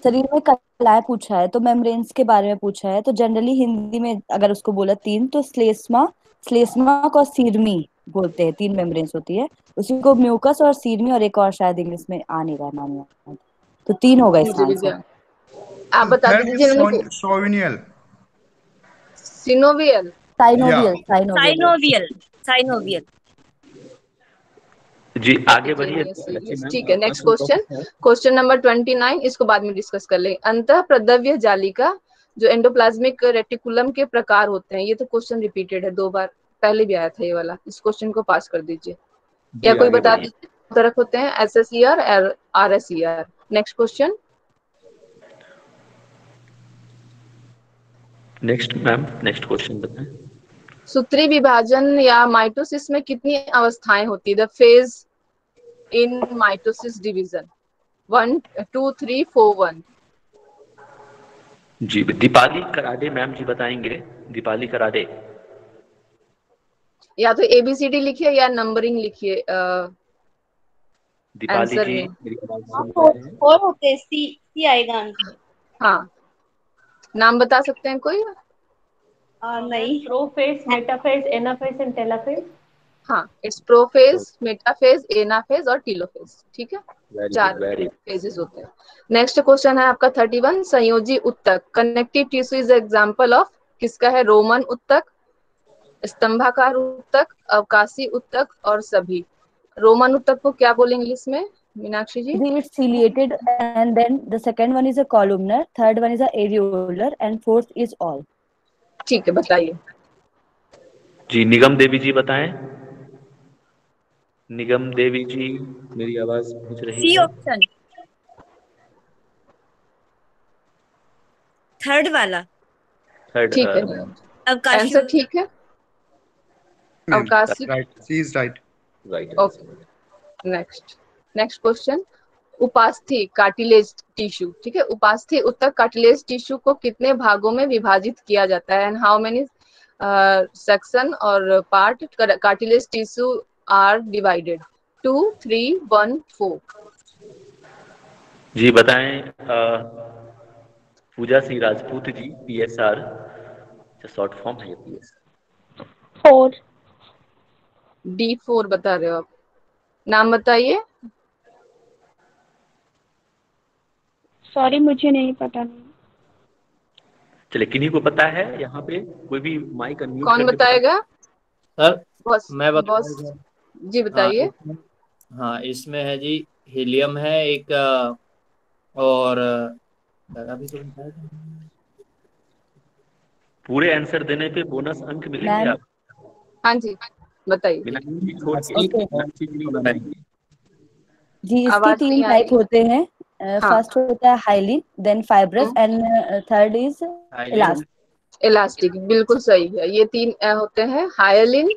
शरीर में कलाएं पूछा है तो मेम्ब्रेन्स के बारे में पूछा है, तो जनरली हिंदी में अगर उसको बोला 3 तो श्लेष्मा और सीरमी बोलते हैं। 3 मेम्ब्रेन्स होती है, उसी को म्यूकस और सीरमी और एक और शायद इंग्लिश में आ नहीं रहा नाम, तो 3 होगा इसका आंसर। आप बता दीजिए। Synovial. Synovial, synovial. जी आगे बढ़िए। ठीक है, नेक्स्ट क्वेश्चन, क्वेश्चन नंबर 29, इसको बाद में डिस्कस कर लेंगे। अंतः प्रद्रव्य जालिका जो एंडोप्लाज्मिक रेटिकुलम के प्रकार होते हैं, ये तो क्वेश्चन रिपीटेड है 2 बार, पहले भी आया था ये वाला। इस क्वेश्चन को पास कर दीजिए, या कोई बता दीजिए तरह होते हैं, SSER और RSER। Next question. Next ma'am, next question बताएं। सूत्री विभाजन या माइटोसिस में कितनी अवस्थाएं होती है? The phase in mitosis division 1 2 3 4 1। जी दीपाली कराडे मैम जी बताएंगे। दीपाली कराडे। या तो ABCD लिखिए या नंबरिंग लिखिए दीपाली आंसर जी में। मेरी आवाज सुन पा रहे हैं? 4 होते हैं, सी आएगा आंसर। हाँ, नाम बता सकते हैं कोई? नहीं। Prophase, metaphase, anaphase and telophase. हाँ, इट्स प्रोफेज, मेटाफेज, एनाफेज और टीलोफेज। ठीक है, 4 फेजेस होते हैं। नेक्स्ट क्वेश्चन है आपका 31, संयोजी उत्तक connective tissue is example of, किसका है? रोमन उत्तक, स्तंभाकार उत्तक, अवकाशी उत्तक और सभी। रोमन उत्तक को क्या बोलेंगे इंग्लिश में मीनाक्षी जी? It's ciliated and then the second one is a columnar, third one is a areolar and fourth is all. ठीक है, बताइए। जी निगम देवी जी बताएं। निगम देवी जी मेरी आवाज पहुंच रही सी है? ऑप्शन, थर्ड वाला। ठीक है, अवकाशी। आंसर ठीक है, अवकाशी। She is right. Okay, next question, उपास्थि कार्टिलेज टिश्यू। ठीक है, उपास्थि उत्तक कार्टिलेज टिश्यू को कितने भागों में विभाजित किया जाता है? एंड हाउ मेनी सेक्शन और part cartilage tissue are divided? 2 3 1 4। जी बताएं। Puja Singh Rajput ji, PSR short form है ये PS। 4। D4 बता रहे हो आप? नाम बताइए। सॉरी, मुझे नहीं पता। चलिए, किन्हीं को पता है यहाँ पे? कोई भी माइक अनम्यूट कौन बताएगा? सर बॉस, मैं बॉस बताऊंगा जी, बताइए। हाँ, इसमें है जी हीलियम है एक, और अभी तो पूरे आंसर देने पे बोनस अंक मिलेंगे आप। हाँ जी, बताइए। जी इसके 3 टाइप होते हैं। फर्स्ट होता है hyaline, then fibrous and third is elastic. बिल्कुल सही है, ये 3 होते हैं, hyaline,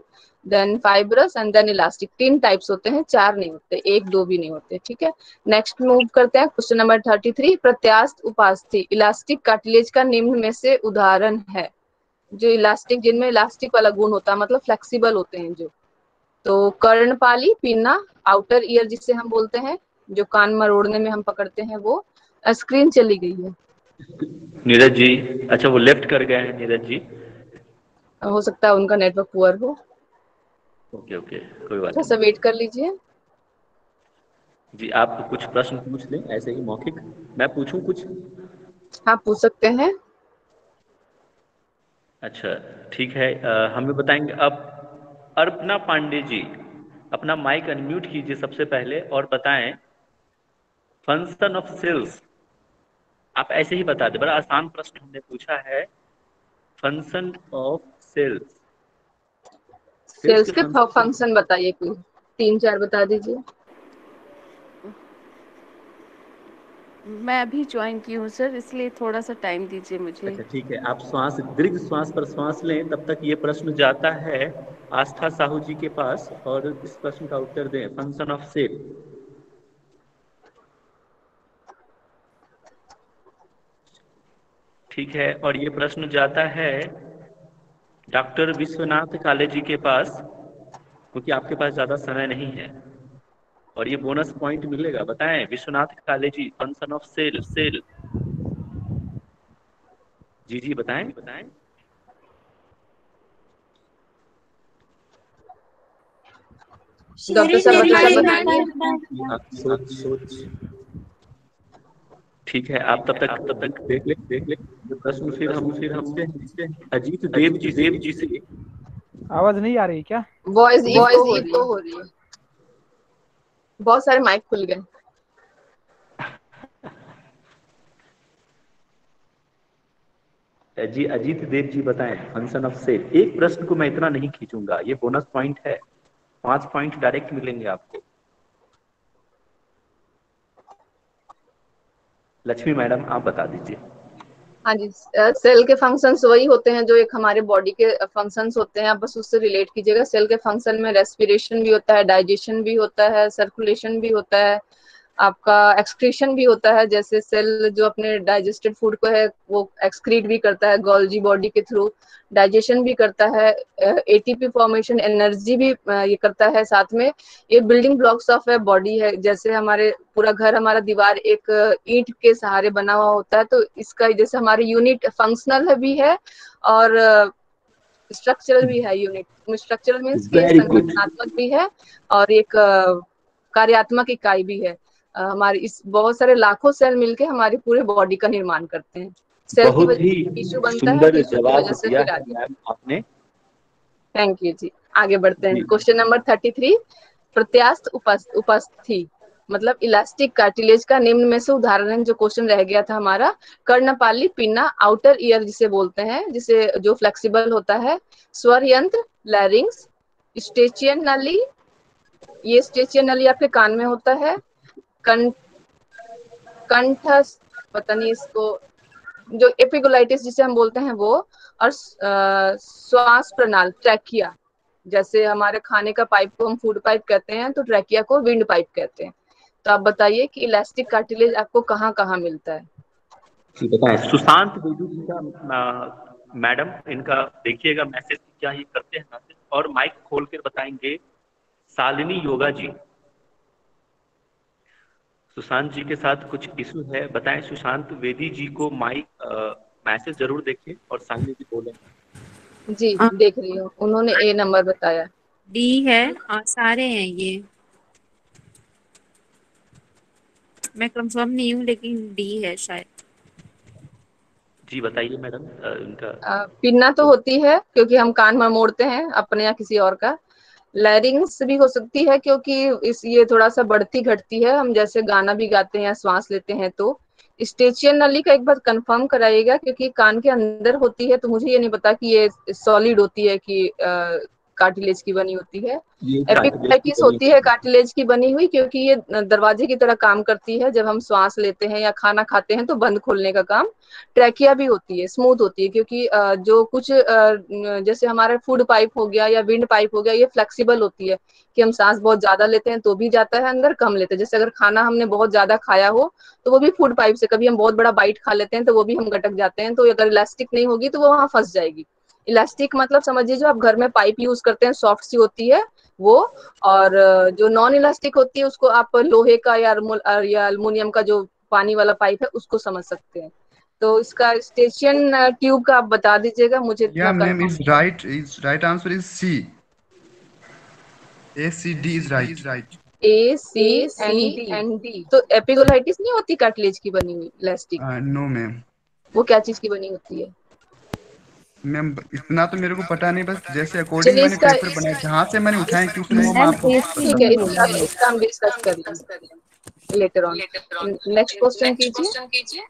then fibrous and then elastic. 3 types होते हैं, 4 नहीं होते, 1 2 भी नहीं होते। ठीक है, नेक्स्ट मूव करते हैं क्वेश्चन नंबर 33, प्रत्यास्थ उपास्थि इलास्टिक कार्टिलेज का निम्न में से उदाहरण है। जो इलास्टिक, जिनमें इलास्टिक वाला गुण होता है, मतलब फ्लेक्सिबल होते हैं जो, तो कर्णपाली, पिन्ना, आउटर ईयर जिसे हम बोलते हैं, जो कान मरोड़ने में हम पकड़ते हैं वो। स्क्रीन चली गई है नीरज जी। अच्छा, वो लेफ्ट कर गए हैं नीरज जी। हो सकता है उनका नेटवर्क पुअर हो। ओके कोई बात थोड़ा सा वेट कर लीजिए। जी आप कुछ प्रश्न पूछ लें ऐसे ही मौखिक, मैं पूछूं कुछ? हाँ पूछ सकते हैं। अच्छा ठीक है, हमें बताएंगे अब। अर्पणा पांडे जी, अपना माइक अनम्यूट कीजिए सबसे पहले और बताएं फंक्शन ऑफ सेल्स। आप ऐसे ही बता दें, बड़ा आसान प्रश्न हमने पूछा है। Function of cells, cells cells के के फंक्शन। फंक्शन बताइए, कोई 3-4 बता दीजिए। मैं अभी ज्वाइन की हूँ सर, इसलिए थोड़ा सा टाइम दीजिए मुझे। अच्छा ठीक है, आप श्वास, दीर्घ श्वास पर श्वास लें, तब तक ये प्रश्न जाता है आस्था साहू जी के पास और इस प्रश्न का उत्तर दें। Function of cell. ठीक है, और ये प्रश्न जाता है डॉक्टर विश्वनाथ काले जी के पास, क्योंकि आपके पास ज्यादा समय नहीं है और ये बोनस पॉइंट मिलेगा। बताएं विश्वनाथ काले जी, फंक्शन ऑफ सेल। सेल जी जी बताएं बताएं। डॉक्टर साहब बताइए। आप सोच। ठीक है, आप तब तक देख ले ये प्रश्न। फिर हम पूछते हैं अजीत देव जी से। आवाज नहीं आ रही क्या? वॉइस इको हो रही है, बहुत सारे माइक खुल गए। जी अजीत देव जी बताएं फंक्शन ऑफ सेल। एक प्रश्न को मैं इतना नहीं खींचूंगा, ये बोनस पॉइंट है, 5 पॉइंट डायरेक्ट मिलेंगे आपको। लक्ष्मी मैडम आप बता दीजिए। हाँ जी, सेल के फंक्शंस वही होते हैं जो एक हमारे बॉडी के फंक्शंस होते हैं, आप बस उससे रिलेट कीजिएगा। सेल के फंक्शन में रेस्पिरेशन भी होता है, डाइजेशन भी होता है, सर्कुलेशन भी होता है, आपका एक्सक्रीशन भी होता है। जैसे सेल जो अपने डाइजेस्टेड फूड को है वो एक्सक्रीट भी करता है गोल्जी बॉडी के थ्रू, डाइजेशन भी करता है, एटीपी फॉर्मेशन, एनर्जी भी ये करता है साथ में। ये building blocks of a body है। जैसे हमारे पूरा घर, हमारा दीवार एक ईंट के सहारे बना हुआ होता है, तो इसका जैसे हमारे यूनिट फंक्शनल भी है और स्ट्रक्चरल भी है। यूनिट स्ट्रक्चरल मीन्स कि संगठनात्मक भी है और एक कार्यात्मक इकाई भी है। हमारी इस बहुत सारे लाखों सेल मिलके हमारी पूरे बॉडी का निर्माण करते हैं। सेल की बहुत ही वजह से टिश्यू बनता है, सुंदर टिश्यू की जवाब वजह से दिया फिर है आगे। मैम आपने। थैंक यू जी। आगे बढ़ते हैं। जी। क्वेश्चन नंबर 33, प्रत्यास्थ उपस्थि मतलब इलास्टिक कार्टिलेज का निम्न में से उदाहरण, जो क्वेश्चन रह गया था हमारा। कर्णपाली पिन्ना, आउटर ईयर जिसे बोलते हैं, जिसे जो फ्लेक्सिबल होता है। स्वर यंत्र, लैरिंग्स। स्टेचियन नली, ये स्टेचियन नली आपके कान में होता है। कंठ, पता नहीं इसको, जो एपिग्लोटिस जिसे हम बोलते हैं वो। और श्वास प्रणाल, ट्रैकिया, जैसे हमारे खाने का पाइप को हम फूड पाइप कहते हैं, तो ट्रैकिया को विंड पाइप कहते हैं। तो आप बताइए कि इलास्टिक कार्टिलेज आपको कहाँ कहाँ मिलता है? जी बताएं। सुशांत बेदू जी का मैडम, इनका देखिएगा मैसेज क्या ये करते हैं मैसेज, और माइक खोल कर बताएंगे शालिनी योगा जी। सुशांत जी के साथ कुछ इशू है, बताएं सुशांत वेदी जी को माइक मैसेज जरूर देखें और शालिनी जी बोलें। जी देख रही हूँ, उन्होंने ए नंबर बताया। डी है और सारे हैं ये, मैं कंफर्म नहीं हूँ लेकिन डी है शायद। जी बताइए मैडम इनका। पिन्ना तो होती है क्योंकि हम कान में मोड़ते हैं अपने या किसी और का। लैरिंग्स भी हो सकती है क्योंकि ये थोड़ा सा बढ़ती घटती है, हम जैसे गाना भी गाते हैं या श्वास लेते हैं तो। स्टेचियन नली का एक बार कंफर्म कराइएगा क्योंकि कान के अंदर होती है, तो मुझे ये नहीं पता कि ये सॉलिड होती है कि कार्टिलेज की बनी होती है। एपिग्लोटिस होती है कार्टिलेज की बनी हुई, क्योंकि ये दरवाजे की तरह काम करती है। जब हम श्वास लेते हैं या खाना खाते हैं तो बंद खोलने का काम। ट्रैकिया भी होती है, स्मूथ होती है, क्योंकि जो कुछ जैसे हमारा फूड पाइप हो गया या विंड पाइप हो गया, ये फ्लेक्सिबल होती है कि हम सांस बहुत ज्यादा लेते हैं तो भी जाता है अंदर, कम लेते हैं। जैसे अगर खाना हमने बहुत ज्यादा खाया हो तो वो भी फूड पाइप से, कभी हम बहुत बड़ा बाइट खा लेते हैं तो वो भी हम गटक जाते हैं, तो अगर इलास्टिक नहीं होगी तो वो वहां फंस जाएगी। इलास्टिक मतलब समझिए जो आप घर में पाइप यूज करते हैं, सॉफ्ट सी होती है वो, और जो नॉन इलास्टिक होती है उसको आप लोहे का या अल्मुनियम का जो पानी वाला पाइप है उसको समझ सकते हैं। तो इसका स्टेशियन ट्यूब का आप बता दीजिएगा मुझे इतना ma'am confirm. Is right answer is C. ACD is right. A, C and D। तो एपिगोलाइटिस नहीं होती कार्टिलेज की बनी हुई इलास्टिक? No ma'am. वो क्या चीज की बनी होती है? मैम इतना तो मेरे को पता नहीं, बस जैसे अकॉर्डिंग चलिए मैंने इसका पेपर बनाया जहाँ से मैंने उठाए क्वेश्चन वो मैं मैम आपको ए बता सी ठीक है, डी सकता बोला हूँ। है। इसका हम डिस्कस कर लेंगे लेटर ऑन। नेक्स्ट क्वेश्चन कीजिए।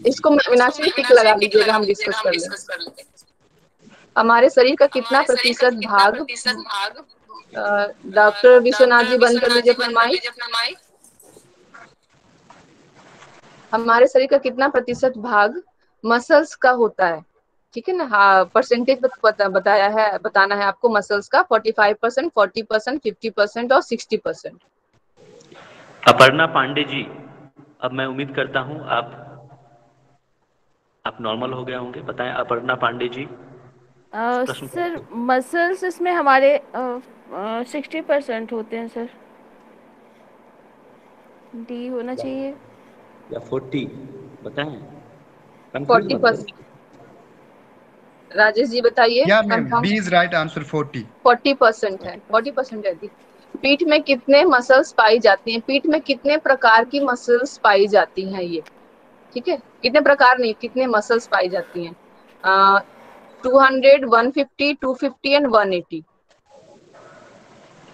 इसको मीनाक्षी जी टिक लगा लीजिएगा, हम डिस्कस कर लें। हमारे शरीर का कितना प्रतिशत भाग, डॉक्टर विश्वनाथ जी बंद कर लीजिए अपना माइक। हमारे शरीर का कितना प्रतिशत भाग मसल्स का होता है? ठीक है ना, हाँ परसेंटेज बताना है आपको मसल्स का। 45%, 40%, 50% और 60%। अपर्णा पांडे जी, अब मैं उम्मीद करता हूं आप नॉर्मल हो गए होंगे। बताएं अपर्णा पांडे जी। प्रश्न सर मसल्स इसमें हमारे 60% होते हैं सर। डी होना चाहिए या 40 बताएं। 40%। राजेश जी बताइए। या ma'am B is right answer 40। 40% है, 40% है दी। पीठ में कितने मसल्स पाई जाती हैं? पीठ में कितने प्रकार की मसल्स पाई जाती हैं ये? ठीक है, कितने प्रकार नहीं, कितने मसल्स पाई जाती हैं? 200, 150, 250 एंड 180।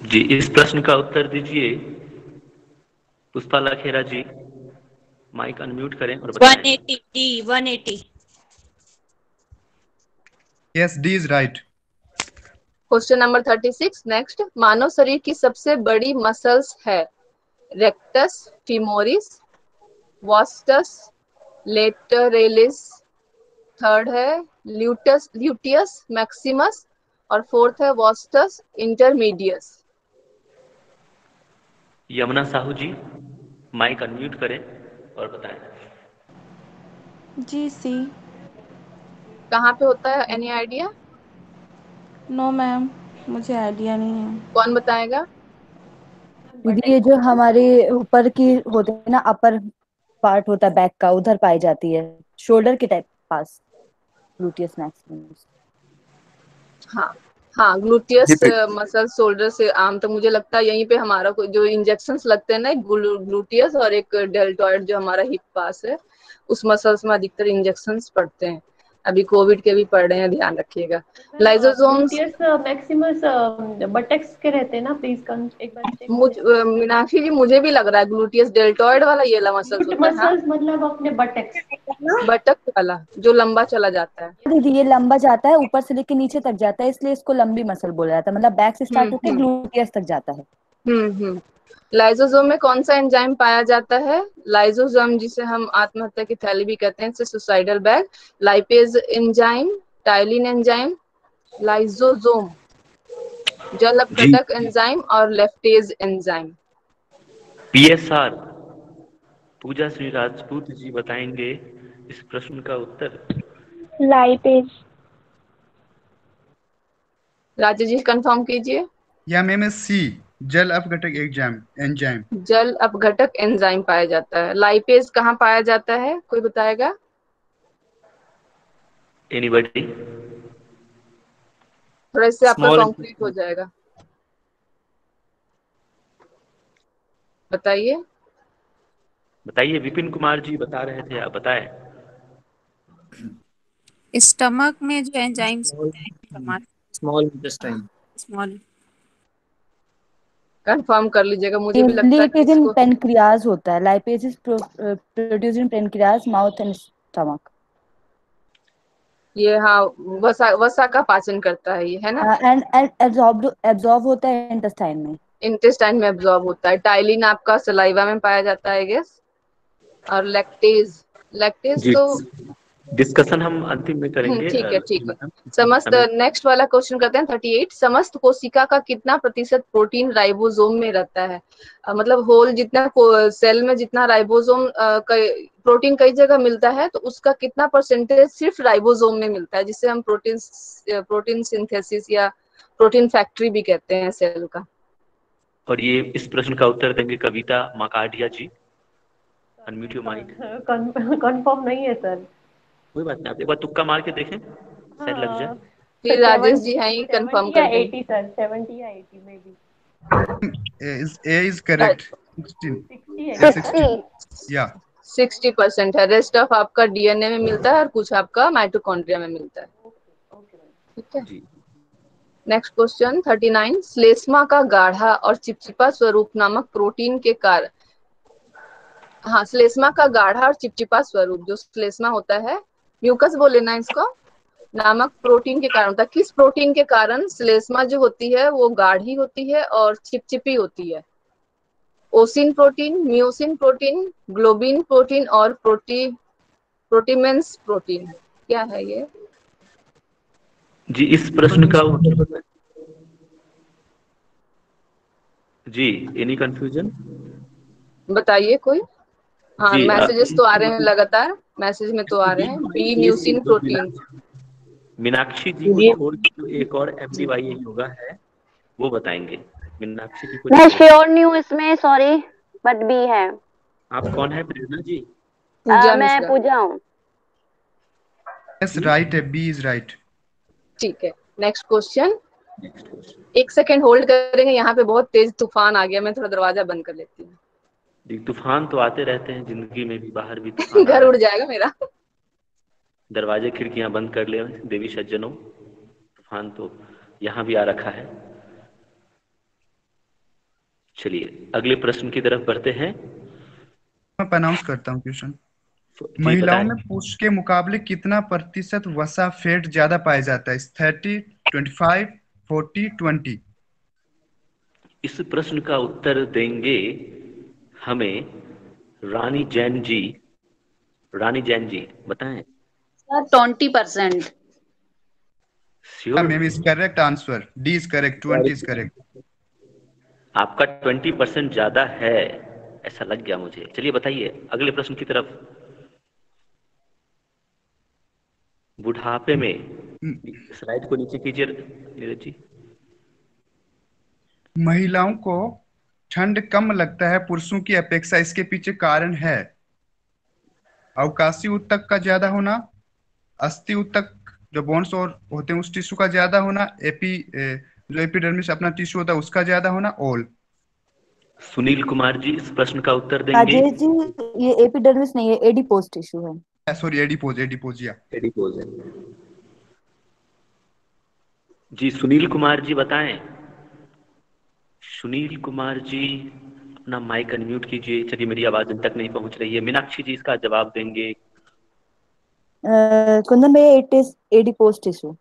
जी, इस प्रश्न का उत्तर दीजिए पुष्पा लखेरा जी। माइक अनम्यूट करें और बताएं। 180 D 180। Yes D is right. Question number 36 next. मानव शरीर की सबसे बड़ी मसल्स है rectus femoris, vastus, lateralis, third है ल्यूटियस मैक्सिमस और फोर्थ है vastus intermedius. Yamuna Sahu ji, mic unmute करें और बताएं। जी सी। कहाँ पे होता है, एनी आइडिया? नो मैम, मुझे आइडिया नहीं है। कौन बताएगा? दीदी ये जो हमारे ऊपर की होते हैं ना, अपर पार्ट होता है बैक का, उधर पाई जाती है, शोल्डर के टाइप पास, ग्लूटियस मैक्सिमस। हाँ हाँ, ग्लूटियस मसल शोल्डर से आम, तो मुझे लगता है यहीं पे हमारा जो इंजेक्शंस लगते हैं ना, ग्लूटियस और एक डेल्टॉइड जो हमारा हिप पास है, उस मसल्स में अधिकतर इंजेक्शंस पड़ते हैं। अभी कोविड के भी पड़ रहे हैं, ध्यान रखिएगा। लाइजोसोम्स मैक्सिमस बटेक्स के रहते हैं ना, प्लीज एक बार चेक। मीनाक्षी जी मुझे भी लग रहा है ग्लूटियस डेल्टॉइड वाला ये वाला मसल्स होता है। हाँ? मतलब अपने बटेक्स, बटक वाला जो लंबा चला जाता है। दीदी ये लंबा जाता है, ऊपर से लेके नीचे तक जाता है, इसलिए इसको लंबी मसल बोला जाता है। मतलब बैक से स्टार्ट होकर ग्लूटियस तक जाता है। लाइसोसोम में कौन सा एंजाइम पाया जाता है? लाइसोसोम जिसे हम आत्महत्या की थैली भी कहते हैं, suicidal bag, lipase enzyme, ptyalin enzyme, lysosome, जल अपघटक एंजाइम और लेफ्टेज एंजाइम। पीएसआर पूजा श्री राजपूत जी बताएंगे इस प्रश्न का उत्तर। लाइपेज। राजेश जी कंफर्म कीजिए। या मैम सी, जल अपघटक एंजाइम। जल अपघटक एंजाइम पाया जाता है। लाइपेज कहाँ पाया जाता है, कोई बताएगा? एनीबॉडी? थोड़ा इससे आपका कंक्रीट हो जाएगा, बताइए। विपिन कुमार जी बता रहे थे, आप बताएं। स्टमक में जो एंजाइम्स होते हैं, स्मॉल इंटेस्टाइन। स्मॉल। कंफर्म कर लीजिएगा, मुझे भी लगता है लाइपेज इन पेनक्रियाज होता है। Lipase is produced in pancreas, mouth and stomach. ये हाँ, वसा का पाचन करता है ये, है ना? एंड एब्जॉर्ब होता है इंटेस्टाइन में। इंटेस्टाइन में एब्जॉर्ब होता है। टाइलिन आपका सलाइवा में पाया जाता है गेस। और लैक्टेज तो डिस्कशन हम अंतिम में करेंगे। ठीक है। समस्त नेक्स्ट वाला क्वेश्चन करते हैं 38। समस्त कोशिका का कितना प्रतिशत प्रोटीन राइबोसोम में रहता है? मतलब होल जितना सेल में जितना राइबोसोम प्रोटीन कई जगह मिलता है, तो उसका कितना परसेंटेज सिर्फ राइबोसोम में मिलता है, जिसे हम प्रोटीन सिंथेसिस या प्रोटीन फैक्ट्री भी कहते हैं सेल का। और ये इस प्रश्न का उत्तर देंगे Kavita Makadia ji. Unmute your mic. Confirm नहीं है सर। कोई बात नहीं, आप एक बार तुक्का मार के देखें, शायद लग जाए। फिर राजेश जी हैं, कंफर्म कर देंगे। 70 या 80 सर, 70 या 80 में भी। is correct. 16. Yeah, 16. Yeah. 60% है, रेस्ट ऑफ आपका डीएनए में मिलता है और कुछ आपका माइटोकॉन्ड्रिया में मिलता है। ठीक है, नेक्स्ट क्वेश्चन 39, श्लेष्मा का गाढ़ा और चिपचिपा स्वरूप नामक प्रोटीन के कारण, हाँ श्लेष्मा का गाढ़ा और चिपचिपा स्वरूप, जो श्लेष्मा होता है, म्यूकस बोले ना इसको, नामक प्रोटीन के कारण होता है। किस प्रोटीन के कारण श्लेष्मा जो होती है वो गाढ़ी होती है और चिपचिपी होती है? Ossein protein, myosin protein, globin protein और प्रोटीमेंस प्रोटीन, क्या है ये? जी इस प्रश्न का उत्तर जी, एनी कंफ्यूजन बताइए कोई। हाँ जी, मैसेजेस तो आ रहे हैं लगातार, मैसेज में तो आ रहे हैं। B mucin protein. Meenakshi ji को छोड़ के जो एक और MDYA योगा है वो बताएंगे। मीनाक्षी जी मैं को श्योर नहीं हूँ इसमें, सॉरी, बट बी है। आप कौन है प्रेरणा जी? मैं पूजा हूँ। Yes, right है, B is right. ठीक है, नेक्स्ट क्वेश्चन। एक सेकेंड होल्ड करेंगे, यहाँ पे बहुत तेज तूफान आ गया, मैं थोड़ा दरवाजा बंद कर लेती हूँ। तूफान तो आते रहते हैं जिंदगी में भी, बाहर भी तूफान घर उड़ जाएगा मेरा। दरवाजे खिड़कियां बंद कर ले देवी सज्जनों, तूफान तो यहाँ भी आ रखा है। चलिए अगले प्रश्न की तरफ बढ़ते हैं। मैं प्रोनाउंस करता हूँ क्वेश्चन। महिलाओं में पुरुष के मुकाबले कितना प्रतिशत वसा फैट ज्यादा पाया जाता है? 30, 25, 40, 20। इस प्रश्न का उत्तर देंगे हमें रानी जैन जी। रानी जैन जी बताएं। 20%। Sure ma'am is correct answer, D is correct, 20 is correct. आपका 20% ज्यादा है ऐसा लग गया मुझे। चलिए बताइए अगले प्रश्न की तरफ। बुढ़ापे में, स्लाइड को नीचे कीजिए नीरज जी। महिलाओं को ठंड कम लगता है पुरुषों की अपेक्षा, इसके पीछे कारण है अवकाशी ऊतक का ज्यादा होना, अस्थि ऊतक जो बोन्स और होते हैं उस टिश्यू का ज्यादा होना, जो एपिडर्मिस अपना टिश्यू होता है उसका ज्यादा होना, ऑल। सुनील कुमार जी इस प्रश्न का उत्तर देंगे। राजेश जी ये एपिडर्मिस नहीं है, एडिपोज टिश्यू है। सॉरी एडिपोज या एडिपोज है जी। सुनील कुमार जी बताएं। सुनील कुमार जी अपना माइक अनम्यूट कीजिए। चलिए मेरी आवाज इन तक नहीं पहुंच रही है। मीनाक्षी जी इसका जवाब देंगे। कुंदन भैया it is adipose tissue.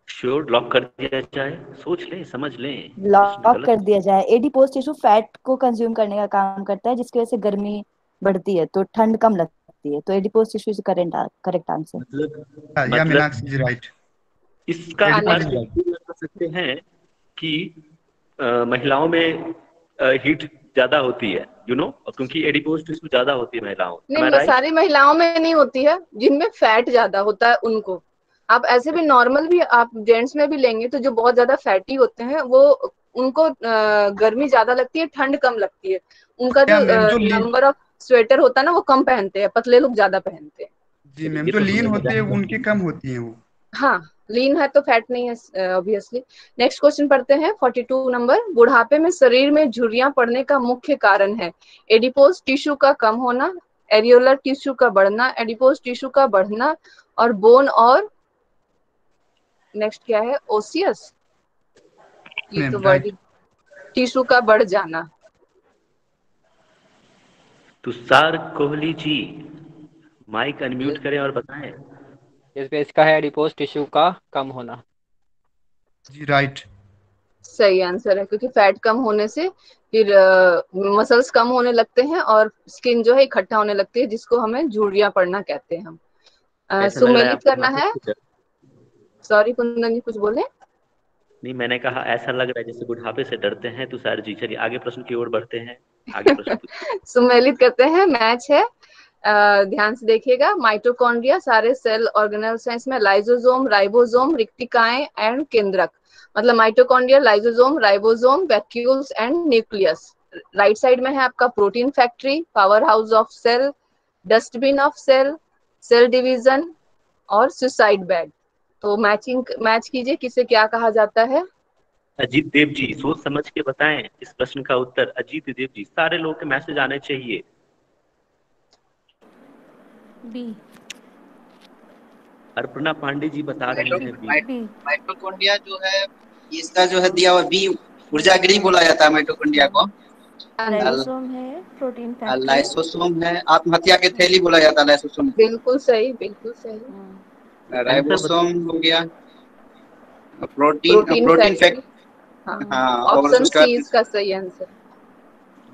Sure, lock कर दिया जाए? सोच लें, समझ लें। लॉक कर दिया जाए। एडिपोज टिश्यू फैट को कंज्यूम करने का काम करता है जिसकी वजह से गर्मी बढ़ती है तो ठंड कम लगती है, तो adipose tissue is correct answer. मतलब मीनाक्षी जी राइट। इसका अर्थ कर सकते हैं कि महिलाओं में हीट ज्यादा होती है, क्योंकि एडिपोज टिश्यू ज्यादा होती है महिलाओं में। नहीं, सारी महिलाओं में नहीं होती है, जिनमें फैट ज्यादा होता है उनको। आप ऐसे भी नॉर्मल भी आप जेंट्स में भी लेंगे तो जो बहुत ज्यादा फैटी होते हैं वो उनको गर्मी ज्यादा लगती है, ठंड कम लगती है। उनका जो नंबर ऑफ स्वेटर होता है ना वो कम पहनते हैं, पतले लोग ज्यादा पहनते हैं। जी मैम, जो लीन होते हैं उनके कम होती है वो। हाँ, लीन है तो फैट नहीं है ऑब्वियसली। नेक्स्ट क्वेश्चन पढ़ते हैं 42 नंबर। बुढ़ापे में शरीर में झुर्रियां पड़ने का मुख्य कारण है एडिपोज टिश्यू का कम होना, एरियोलर टिश्यू का बढ़ना, एडिपोज टिश्यू का बढ़ना और बोन और नेक्स्ट क्या है ओसियस, ये तो बॉडी टिश्यू का बढ़ जाना। तुषार कोहली जी माइक अनम्यूट करें और बताएं। इसका है एडिपोज टिश्यू का कम होना। जी राइट, सही आंसर है, क्योंकि फैट कम होने से फिर मसल्स कम होने लगते हैं और स्किन जो है इकट्ठा होने लगती है, जिसको हमें झुर्रियां पड़ना कहते हैं हम। सुमेलित करना है। सॉरी कुंदन जी कुछ बोले? नहीं, मैंने कहा ऐसा लग रहा है जैसे बुढ़ापे से डरते हैं तुषार जी। चलिए आगे प्रश्न की ओर बढ़ते हैं। आगे प्रश्न सुमेलित करते हैं, मैच है। ध्यान से देखिएगा। माइटोकॉन्ड्रिया सारे सेल ऑर्गेनेल्स हैं इसमें, लाइसोसोम, राइबोसोम, रिक्टिकाएं एंड केंद्रक। मतलब mitochondria, lysosome, ribosome, vacuoles and nucleus. Right side में है आपका protein factory, power house of cell, dustbin of cell, cell division और सुसाइड बेड। तो मैच कीजिए, किसे क्या कहा जाता है? अजीत देव जी सोच समझ के बताएं इस प्रश्न का उत्तर। अजीत देव जी, सारे लोग के मैसेज आने चाहिए। बी। अर्पणा पांडे जी बता रहे हैं बी। माइटोकॉन्ड्रिया जो है इसका जो है दिया हुआ बी, ऊर्जागृह बोला जाता है माइटोकॉन्ड्रिया को। राइबोसोम है, प्रोटीन फैक्ट्री। लाइसोसोम है, आत्महत्या की थैली बोला जाता है लाइसोसोम। बिल्कुल सही, बिल्कुल सही। राइबोसोम हो गया, प्रोटीन फैक्ट। हाँ, और ऑप्शन उसका सी इसका सही आंसर।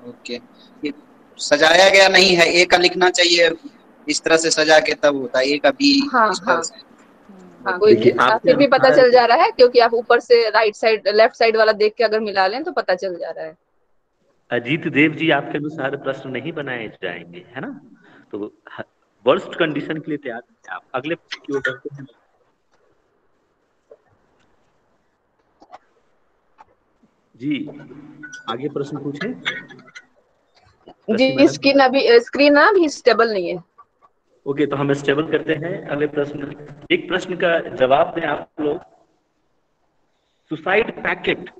ओके, ये सजाया गया नहीं है, ए का लिखना चाहिए इस तरह से सजा के, तब होता है ए का बी। हाँ इस तरह से। हाँ, कोई नहीं, फिर भी पता चल जा रहा है क्योंकि आप ऊपर से राइट साइड लेफ्ट साइड वाला देख के अगर मिला लें तो पता चल जा रहा है। अजीत देव जी, आपके अनुसार प्रश्न नहीं बनाए जाएंगे, है ना? तो वर्स्ट कंडीशन के लिए तैयार हैं आप। अगले प्रश्न की ओर बढ़ते हैं। जी, आगे प्रश्न पूछें। जी, स्क्रीन ना अभी स्टेबल नहीं है। ओके, तो हम स्टेबल करते हैं। अगले प्रश्न, एक प्रश्न का जवाब दें आप लोग। सुसाइड पैकेट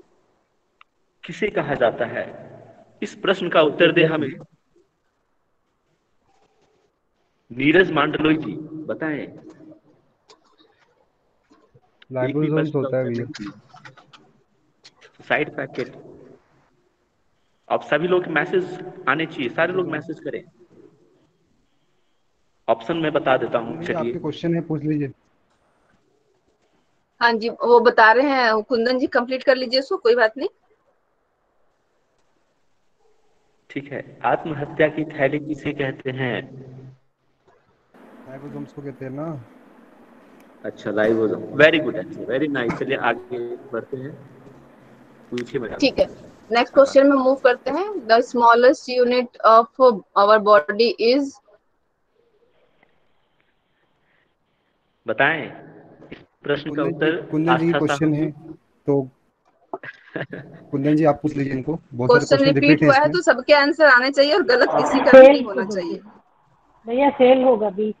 किसे कहा जाता है? इस प्रश्न का उत्तर दे हमें नीरज मांडलोई जी, बताएं। लाइपोसोम्स होता है भैया। Suicide packet. अब सभी लोग मैसेज आने चाहिए, सारे लोग मैसेज करें। ऑप्शन में बता देता हूँ, चलिए। आपके क्वेश्चन है, पूछ लीजिए। हाँ जी, वो बता रहे हैं, कुंदन जी कंप्लीट कर लीजिए उसको, कोई बात नहीं। ठीक है। आत्महत्या की थैली किसे कहते हैं? लाइपोसोम्स को कहते हैं ना। अच्छा, liposome. Very good, very nice. चलिए आगे बढ़ते हैं, पूछिए मैडम। ठीक है, नेक्स्ट क्वेश्चन में मूव करते हैं। The smallest unit of our body is. बताएं इस प्रश्न का उत्तर। कुंदन जी क्वेश्चन है, तो कुंदन जी आप पूछ लीजिए इनको। बहुत सारे क्वेश्चन क्वेश्चन रिपीट है हुआ है इसमें। तो सबके आंसर आने चाहिए और गलत किसी का भी नहीं होना चाहिए। भैया सेल होगा भी।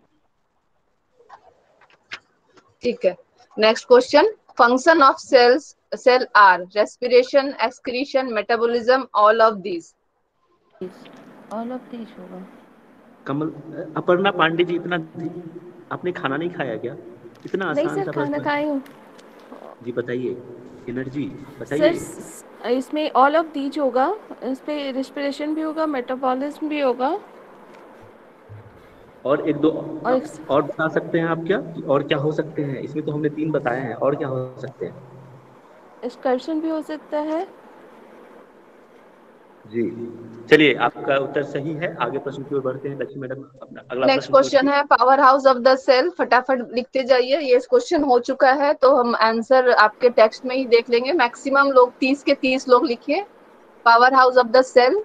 ठीक है, next question. Function of cell are respiration, excretion, metabolism, all of these. All of these होगा। कमल, अपर्णा पांडे जी, इतना आपने खाना नहीं खाया क्या? इतना नहीं आसान सर, सा खाना खाई हूँ। जी बताइए, एनर्जी बताइए। सर इसमें ऑल ऑफ दीज होगा, इस पे रेस्पिरेशन भी होगा, मेटाबॉलिज्म भी होगा। और एक दो और बता सकते हैं आप क्या? और क्या हो सकते हैं? इसमें तो हमने 3 बताए हैं, और क्या हो सकते हैं? एक्सकर्शन भी हो सकता है। जी, चलिए आपका उत्तर सही है। आगे प्रश्न की ओर बढ़ते हैं। लक्ष्मी मैडम, अपना अगला नेक्स्ट क्वेश्चन है power house of the cell. फटाफट लिखते जाइए, ये क्वेश्चन हो चुका है तो हम आंसर आपके टेक्स्ट में ही देख लेंगे। मैक्सिमम लोग 30 के 30 लोग लिखिए power house of the cell.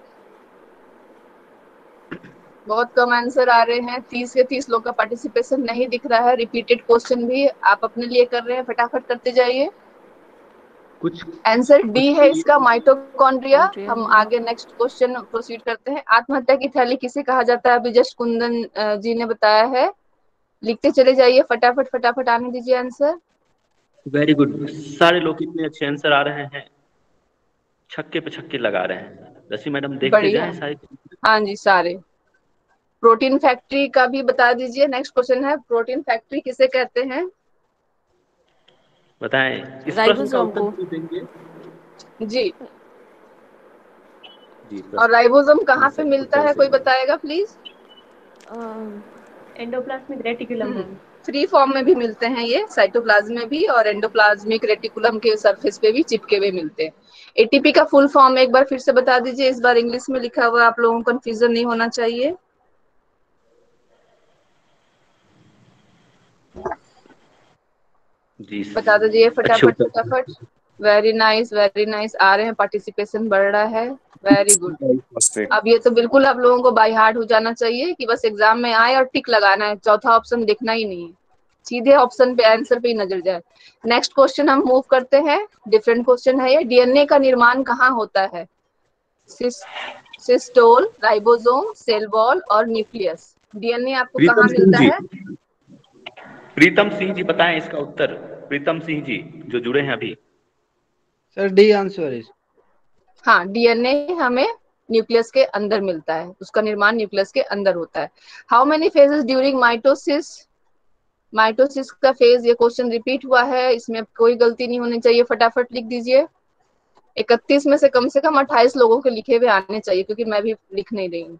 बहुत कम आंसर आ रहे हैं, 30 के 30 लोग का पार्टिसिपेशन नहीं दिख रहा है। रिपीटेड क्वेश्चन भी आप अपने लिए कर रहे हैं, फटाफट करते जाइए। कुछ आंसर डी है इसका, माइटोकॉन्ड्रिया। हम आगे नेक्स्ट क्वेश्चन प्रोसीड करते हैं। आत्महत्या की थैली किसे कहा जाता है? अभी जस्ट कुंदन जी ने बताया है। लिखते चले जाइए, फटाफट फटाफट आने दीजिए आंसर। वेरी गुड, सारे लोग इतने अच्छे आंसर आ रहे हैं, छक्के पे छक्के लगा रहे हैं। रश्मि मैडम देखते जाएं सारे। हाँ जी, सारे। प्रोटीन फैक्ट्री का भी बता दीजिए। नेक्स्ट क्वेश्चन है, प्रोटीन फैक्ट्री किसे कहते हैं? बताएं। इस प्रश्न का उत्तर देंगे जी। और राइबोसोम कहाँ पे मिलता है, कोई बताएगा प्लीज? एंडोप्लाज्मिक रेटिकुलम में। फ्री फॉर्म में भी मिलते हैं ये, साइटोप्लाज्म में भी और एंडोप्लाज्मिक रेटिकुलम के सरफेस पे भी चिपके हुए मिलते हैं। एटीपी का फुल फॉर्म एक बार फिर से बता दीजिए, इस बार इंग्लिश में लिखा हुआ, आप लोगों को कंफ्यूजन नहीं होना चाहिए। जी बता दीजिए फटाफट फटाफट। Very nice, very nice. आ रहे हैं, पार्टिसिपेशन बढ़ रहा है। Very good. अब ये तो बिल्कुल आप लोगों को बाय हार्ट हो जाना चाहिए कि बस एग्जाम में आए और टिक लगाना है, चौथा ऑप्शन देखना ही नहीं है, सीधे ऑप्शन पे आंसर पे ही नजर जाए। नेक्स्ट क्वेश्चन हम मूव करते हैं। डिफरेंट क्वेश्चन है ये। डीएनए का निर्माण कहाँ होता है? सिस्टोल, राइबोसोम, सेल वॉल और न्यूक्लियस। डीएनए आपको कहाँ मिलता है? प्रीतम सिंह जी बताएं इसका उत्तर। प्रीतम सिंह जी जो जुड़े हैं अभी। Sir D answer is. हाँ, डीएनए हमें न्यूक्लियस के अंदर मिलता है, उसका निर्माण न्यूक्लियस के अंदर होता है। How many phases during mitosis? Mitosis का फेज, ये क्वेश्चन रिपीट हुआ है, इसमें कोई गलती नहीं होनी चाहिए, फटाफट लिख दीजिए। 31 में से कम 28 लोगों के लिखे हुए आने चाहिए, क्योंकि मैं भी लिख नहीं रही हूँ।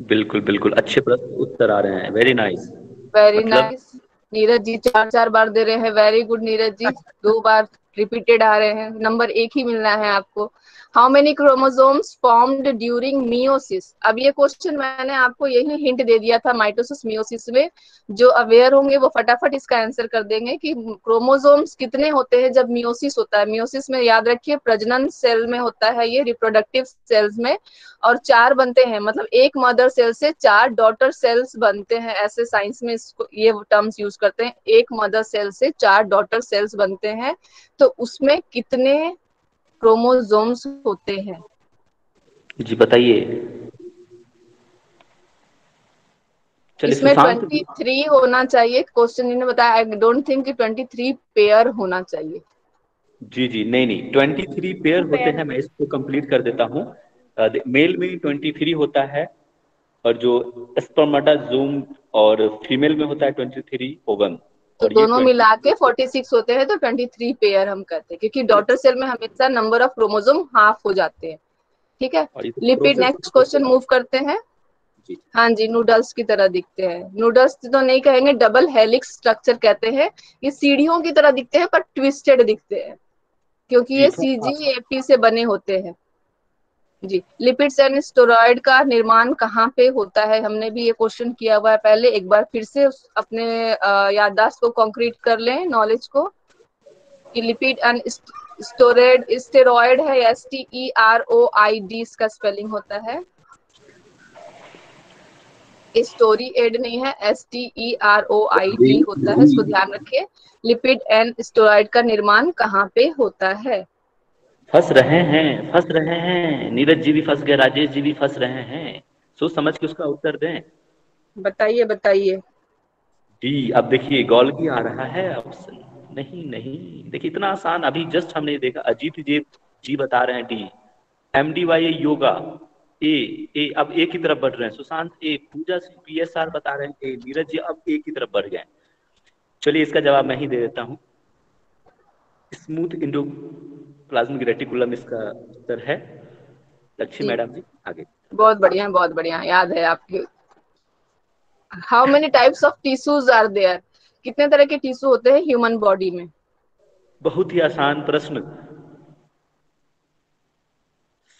बिल्कुल बिल्कुल, अच्छे प्रश्न उत्तर आ रहे हैं, very nice. Very nice. Neeraj ji 4 बार दे रहे हैं, वेरी गुड नीरज जी। 2 बार रिपीटेड आ रहे हैं, नंबर 1 ही मिलना है आपको। How many chromosomes formed during meiosis? अब ये क्वेश्चन मैंने आपको यही हिंट दे दिया था माइटोसिस मियोसिस में। जो अवेयर होंगे वो फटाफट इसका आंसर कर देंगे कि क्रोमोसोम्स कितने होते हैं जब मियोसिस होता है। मियोसिस में याद रखिए प्रजनन सेल में होता है ये, रिप्रोडक्टिव सेल्स में, और 4 बनते हैं, मतलब एक मदर सेल से 4 डॉटर सेल्स बनते हैं, ऐसे साइंस में इसको ये टर्म्स यूज करते हैं। एक मदर सेल से 4 डॉटर सेल्स बनते हैं, तो उसमें कितने क्रोमोसोम्स होते हैं? जी बताइए। चलिए इसमें सुशांत। 23 होना चाहिए, क्वेश्चन ने बताया। आई डोंट थिंक कि 23 पेयर होना चाहिए। जी जी, नहीं नहीं, 23 पेयर होते हैं, मैं इसको कंप्लीट कर देता हूँ। मेल में 23 होता है, और जो स्पर्मेटाज़ोम और फीमेल में होता है 23 ओवम। तो और ये दोनों मिला के 46 होते हैं, तो 23 पेयर हम करते हैं, क्योंकि डॉटर सेल में हमेशा नंबर ऑफ क्रोमोसोम हाफ हो जाते हैं। ठीक है, लिपिड। नेक्स्ट क्वेश्चन मूव करते हैं। हाँ जी, नूडल्स की तरह दिखते हैं। नूडल्स तो नहीं कहेंगे, डबल हेलिक्स स्ट्रक्चर कहते हैं। ये सीढ़ियों की तरह दिखते हैं पर ट्विस्टेड दिखते हैं, क्योंकि ये CGAP से बने होते हैं। जी, लिपिड्स एंड स्टेरॉइड का निर्माण कहाँ पे होता है? हमने भी ये क्वेश्चन किया हुआ है पहले, एक बार फिर से अपने याददाश्त को कंक्रीट कर लें, नॉलेज को, कि लिपिड एंड स्टेरॉइड है, STEROID इसका स्पेलिंग होता है। स्टोरीएड नहीं है, STEROID होता है, इसको ध्यान रखिए। लिपिड एंड स्टेरॉइड का निर्माण कहाँ पे होता है? फंस रहे हैं, नीरज जी भी फंस गए, राजेश जी भी फंस रहे हैं, सोच समझ के उसका उत्तर दें। बताइए बताइए। डी। अब देखिए गोल्गी आ रहा है ऑप्शन। नहीं नहीं, देखिए इतना आसान, अभी जस्ट हमने देखा, अजीत जी बता रहे हैं डी। MDY योगा ए। अब ए की तरफ बढ़ रहे हैं, सुशांत ए, पूजा सिंह PSR बता रहे हैं ए, नीरज जी अब ए की तरफ बढ़ गए। चलिए इसका जवाब मैं ही दे देता हूँ, स्मूथ इंडोप्लाज्मिक रेटिकुलम इसका उत्तर है। लक्ष्मी मैडम जी आगे। बहुत बढ़िया, बहुत बढ़िया, याद है आपके। How many types of tissues are there? कितने तरह के टिश्यू होते हैं ह्यूमन बॉडी में? बहुत ही आसान प्रश्न,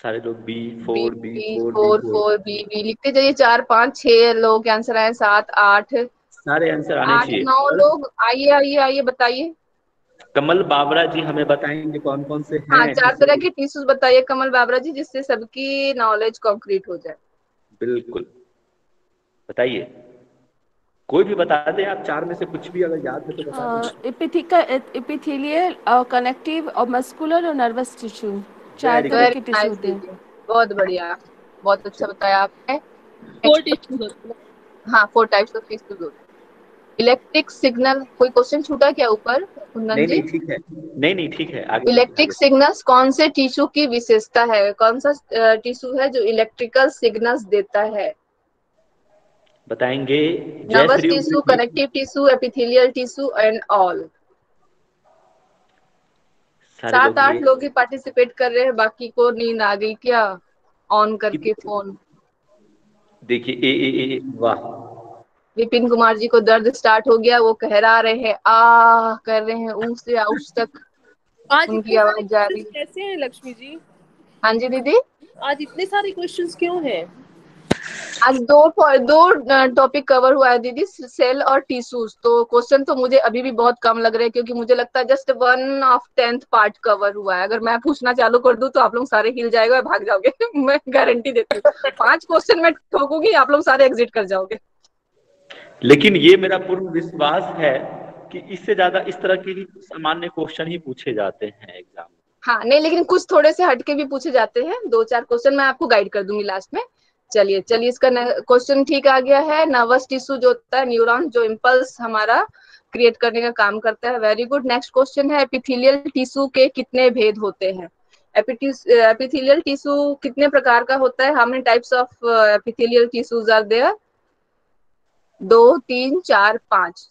सारे लोग B4 बी लिखते जाइए। 4 5 6 लोग के आंसर आए, 7 8 सारे आंसर आने 8 चाहिए। 9 लोग। आइए आइए आइए, बताइए। कमल बाबरा जी हमें बताएंगे कौन कौन से हैं। हाँ, 4 तरह के टिश्यूज बताइए कमल बाबरा जी, जिससे सबकी नॉलेज कंक्रीट हो जाए। बिल्कुल बताइए, कोई भी बता दें आप, 4 में से कुछ भी अगर याद है तो बता दें। एपिथेलियल, कनेक्टिव और मस्कुलर और नर्वस टिश्यू, 4 तरह के टिश्यू होते हैं। बहुत बढ़िया, बहुत अच्छा बताया आपने। 4 टिश्यूज होते हैं। हाँ, 4 टाइप्स ऑफ टिश्यूज होते हैं। इलेक्ट्रिक सिग्नल, कोई क्वेश्चन छूटा क्या ऊपर कुंदन जी? नहीं ठीक है, नहीं ठीक है, आगे। इलेक्ट्रिक सिग्नल्स कौन से टिश्यू की विशेषता है? कौन सा टिश्यू है जो इलेक्ट्रिकल सिग्नल्स देता है? बताएंगे। Nervous tissue, connective tissue, epithelial tissue and all. 7 8 लोग ही पार्टिसिपेट कर रहे हैं, बाकी को नींद आ गई क्या ऑन करके फोन? देखिए ए वाह, विपिन कुमार जी को दर्द स्टार्ट हो गया, वो कहरा रहे हैं, आ कर रहे हैं, ऊ से आउश तक आज उनकी आवाज जा रही। कैसे हैं लक्ष्मी जी? हाँ जी दीदी, आज इतने सारे क्वेश्चंस क्यों हैं? आज दो टॉपिक कवर हुआ है दीदी, सेल और टिश्यूज। तो क्वेश्चन तो मुझे अभी भी बहुत कम लग रहे हैं, क्योंकि मुझे लगता है just 1 of 10th part cover हुआ है। अगर मैं पूछना चालू कर दूं तो आप लोग सारे हिल जाएगा और भाग जाओगे मैं गारंटी देती हूँ। 5 क्वेश्चन में ठोकूंगी, आप लोग सारे एग्जिट कर जाओगे। लेकिन ये मेरा पूर्ण विश्वास है कि इससे ज्यादा इस तरह के ही सामान्य क्वेश्चन ही पूछे जाते हैं एग्जाम में। हाँ नहीं, लेकिन कुछ थोड़े से हटके भी पूछे जाते हैं, 2-4 क्वेश्चन मैं आपको गाइड कर दूंगी लास्ट में। चलिए इसका क्वेश्चन ठीक आ गया है। नर्वस टिश्यू जो होता है, न्यूरॉन जो इम्पल्स हमारा क्रिएट करने का काम करता है। Very good. नेक्स्ट क्वेश्चन है एपिथेलियल टिश्यू के कितने भेद होते हैं? एपिथेलियल टिश्यू कितने प्रकार का होता है? How many types of epithelial tissues are there? 2, 3, 4, 5।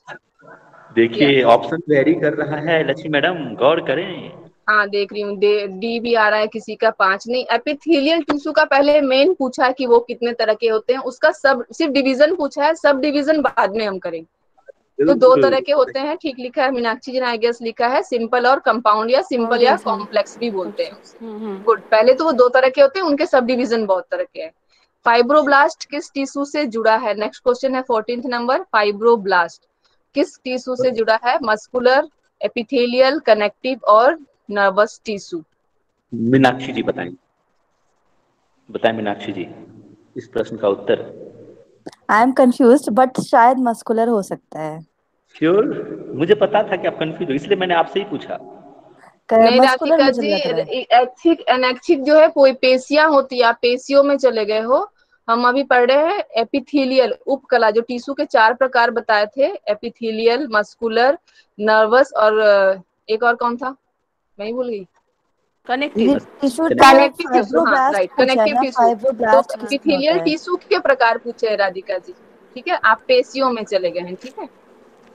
देखिए ऑप्शन वेरी कर रहा है लक्ष्मी मैडम, गौर करें। हाँ देख रही हूँ, डी भी आ रहा है किसी का, 5 नहीं। एपिथेलियल टिश्यू का पहले मेन पूछा है कि वो कितने तरह के होते हैं, उसका सब सिर्फ डिवीजन पूछा है, सब डिवीजन बाद में हम करेंगे। तो 2 तरह के होते हैं, ठीक लिखा है मीनाक्षी जी ने, आई गेस लिखा है सिंपल और कंपाउंड, या सिंपल या कॉम्प्लेक्स भी बोलते हैं उसे। गुड। पहले तो वो 2 तरह के होते हैं, उनके सब डिवीजन बहुत तरह के हैं। फाइब्रोब्लास्ट किस टिश्यू से जुड़ा है? नेक्स्ट क्वेश्चन है 14th नंबर। फाइब्रोब्लास्ट किस टिश्यू से जुड़ा है? मस्कुलर, एपिथेलियल, कनेक्टिव और नर्वस टिश्यू? मीनाक्षी जी बताएं, बताएं मीनाक्षी जी इस प्रश्न का उत्तर। आई एम कंफ्यूज्ड बट शायद मस्कुलर हो सकता है। श्योर? मुझे पता था कि आप कंफ्यूज हो, इसलिए मैंने आपसे ही पूछा। नहीं राधिका जी, ऐच्छिक अनैच्छिक जो है कोई पेशियां होती है, आप पेशियों में चले गए हो। हम अभी पढ़ रहे हैं एपिथेलियल उपकला, जो टिश्यू के 4 प्रकार बताए थे, एपिथेलियल, मस्कुलर, नर्वस और एक और कौन था, मैं ही भूल गई। कनेक्टिव टिश्यू, हाँ राइट, कनेक्टिव टिश्यू। तो एपिथेलियल टिश्यू के प्रकार पूछे हैं राधिका जी, ठीक है, आप पेशियों में चले गए हैं, ठीक है।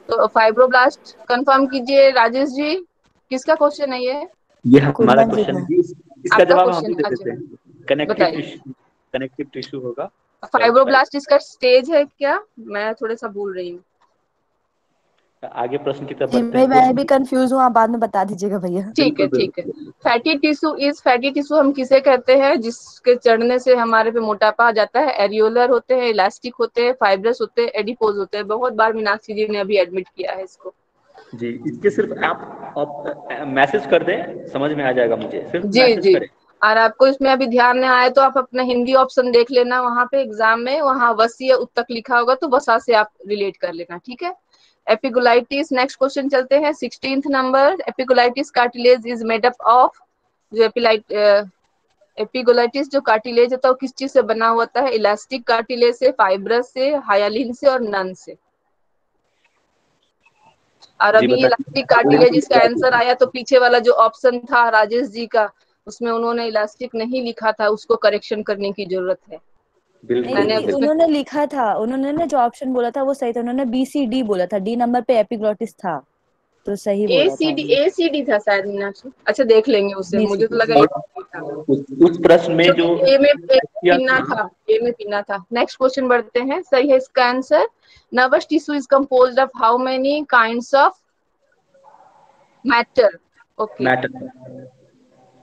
तो फाइब्रोब्लास्ट कंफर्म कीजिए राजेश जी, किसका क्वेश्चन है ये हमारा क्वेश्चन है, इसका जवाब हम दे देते हैं। कनेक्टिव टिश्यू होगा। फाइब्रोब्लास्ट इसका स्टेज है क्या? मैं थोड़ा सा भूल रही हूँ। आगे प्रश्न की तरफ बढ़ते हैं। मैं भी कंफ्यूज हूँ, आप बाद में बता दीजिएगा भैया। ठीक है ठीक है। फैटी टिश्यू हम किसे कहते हैं जिसके चढ़ने से हमारे पे मोटापा आ जाता है? एरियोलर होते हैं, इलास्टिक होते हैं, फाइब्रस होते हैं, एडिपोज होते हैं। बहुत बार मीनाक्षी जी ने अभी एडमिट किया है इसको। जी, इसके सिर्फ आप मैसेज कर दें, समझ में आ जाएगा मुझे, सिर्फ जी मैसेज जी करें। और आपको इसमें अभी ध्यान में आए तो आप अपना हिंदी ऑप्शन देख लेना, वहां पे एग्जाम में वहां वसीय उत्तक लिखा होगा तो वसा से आप रिलेट कर लेना, ठीक है। एपिगुलाइटिस, नेक्स्ट क्वेश्चन चलते हैं 16th number. Epiglottis cartilage is made up of, जो एपिगुलाइटिस जो कार्टिलेज होता है वो किस चीज से बना होता है? इलास्टिक कार्टिलेज से, फाइब्रस से, हायालिन से और नन से। और अभी इलास्टिक कार्टिलेज इसका आंसर आया तो पीछे वाला जो ऑप्शन था राजेश जी का, उसमें उन्होंने इलास्टिक नहीं लिखा था, उसको करेक्शन करने की जरूरत है। नहीं, उन्होंने लिखा था, उन्होंने जो ऑप्शन बोला था वो सही था, उन्होंने BCD बोला था, D नंबर पे एपिग्लॉटिस था, तो सही बोला था। ACD था शायद मीनाक्षी। अच्छा देख लेंगे उससे, मुझे तो लगा उस प्रश्न में जो ए में पीना था। नेक्स्ट क्वेश्चन बढ़ते हैं, सही है इसका answer. Nervous tissue is composed of how many kinds of matter? Okay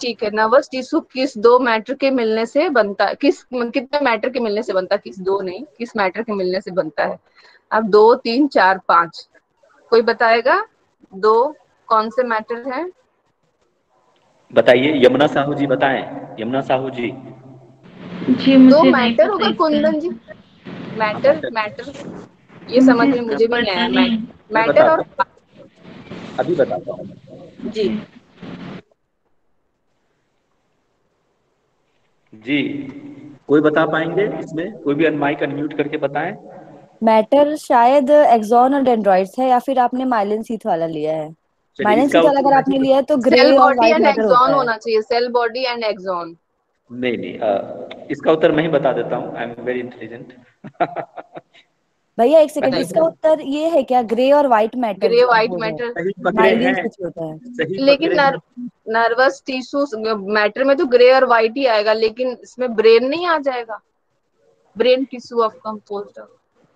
ठीक है। नर्वस टिश्यू किस 2 मैटर के मिलने से बनता है? कितने मैटर के मिलने से बनता है? किस 2 नहीं, किस मैटर के मिलने से बनता है? अब 2, 3, 4, 5 कोई बताएगा? 2 कौन से मैटर हैं? बताइए, यमुना साहू जी बताएं। यमुना साहू जी। जी मुझे 2 मैटर होगा कुंदन जी। मैटर ये समझ में मुझे भी नहीं आया। मैटर और अभी बताता हूँ जी। जी, कोई बता पाएंगे इसमें? कोई भी माइक अनम्यूट करके बताएं। मैटर शायद एक्सॉन और डेंड्राइट्स है, या फिर आपने माइलिन शीथ वाला लिया है। माइलिन शीथ वाला अगर आपने लिया है तो ग्रे और व्हाइट मैटर होता है। होना चाहिए, सेल बॉडी एंड एक्सॉन। नहीं, इसका उत्तर मैं ही बता देता हूँ, आई एम वेरी इंटेलिजेंट। भैया एक सेकंड, इसका उत्तर ये है क्या? ग्रे और white matter. Grey white matter myelin sheath होता है। लेकिन नर्वस टिश्यू मैटर में तो ग्रे और व्हाइट ही आएगा, लेकिन इसमें ब्रेन नहीं आ जाएगा? Brain tissue of composed of,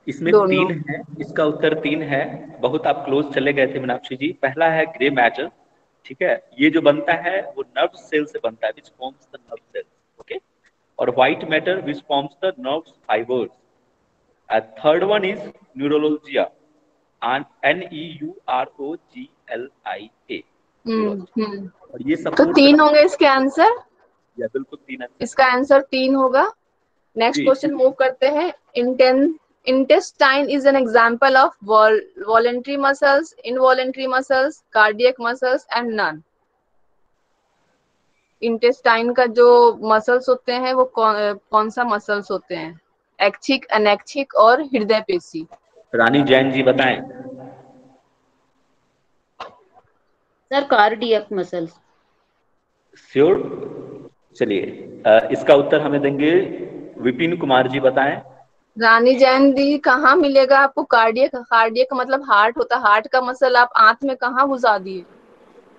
इसमें 3 है, इसका उत्तर 3 है। बहुत आप क्लोज चले गए थे मीनाक्षी जी। पहला है ग्रे मैटर, ठीक है, ये जो बनता है वो नर्व सेल से बनता है, which forms the nerve cell, okay. और white matter which forms the nerve fibres. Third one is neuroglia, NEUROGLIA। और ये सब तो 3 होंगे इसके आंसर? या बिल्कुल 3 आंसर। इसका आंसर 3 होगा। नेक्स्ट क्वेश्चन मूव करते हैं। Intestine is an example of voluntary muscles, involuntary muscles, cardiac muscles and none. Intestine का जो मसल्स होते हैं वो कौन सा मसल्स होते हैं? ऐच्छिक, अनैच्छिक और हृदय पेशी। रानी जैन जी बताएं। Sir cardiac muscles. श्योर? चलिए इसका उत्तर हमें देंगे विपिन कुमार जी, बताएं। रानी जैन दी, कहाँ मिलेगा आपको कार्डियक? कार्डियक मतलब हार्ट होता है, हार्ट का मसल आप आंत में कहाँ घुसा दिए?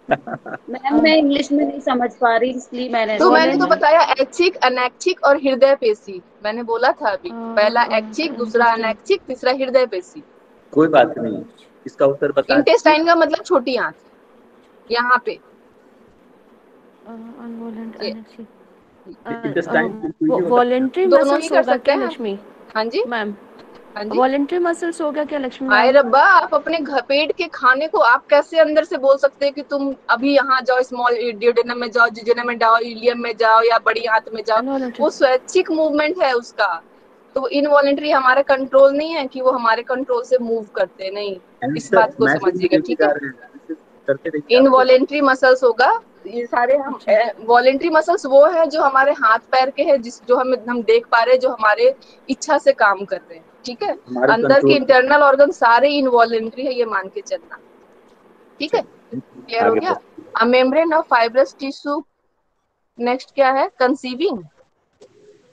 मैम मैं इंग्लिश में नहीं समझ पा रही इसलिए मैंने तो मैंने तो बताया ऐच्छिक, अनैच्छिक और हृदय पेशी, मैंने बोला था अभी। पहला ऐच्छिक, दूसरा अनैच्छिक, तीसरा हृदय पेशी। कोई बात नहीं, इसका उत्तर बता। इंटेस्टाइन का मतलब छोटी आंत, यहाँ पे। वॉलेंट्री दोनों ही मसल्स कर होगा सकते क्या हैं। लक्ष्मी? हाँ जी मैम, हाँ जी। वॉलेंट्री मसल्स होगा क्या लक्ष्मी आए मैम? रब्बा, आप अपने पेट के खाने को आप कैसे अंदर से बोल सकते हैं कि तुम अभी यहाँ जाओ, स्मॉल ड्यूडेनम में जाओ, जिजेनम में जाओ, इलियम में जाओ या बड़ी आंत में जाओ? वो स्वैच्छिक मूवमेंट है उसका, तो इनवॉलेंट्री हमारे कंट्रोल नहीं है कि वो हमारे कंट्रोल से मूव करते नहीं। इस बात को समझिएगा, ठीक है। इनवॉलेंट्री मसल्स होगा ये सारे। हम वॉलेंट्री मसल्स वो है जो हमारे हाथ पैर के हैं, जो हम देख पा रहे हैं, जो हमारे इच्छा से काम कर रहे हैं, ठीक है। अंदर के इंटरनल ऑर्गन सारे इनवॉलेंट्री है, ये मान के चलना, ठीक है। क्लियर हो गया? अ membrane of fibrous tissue, next क्या है? Conceiving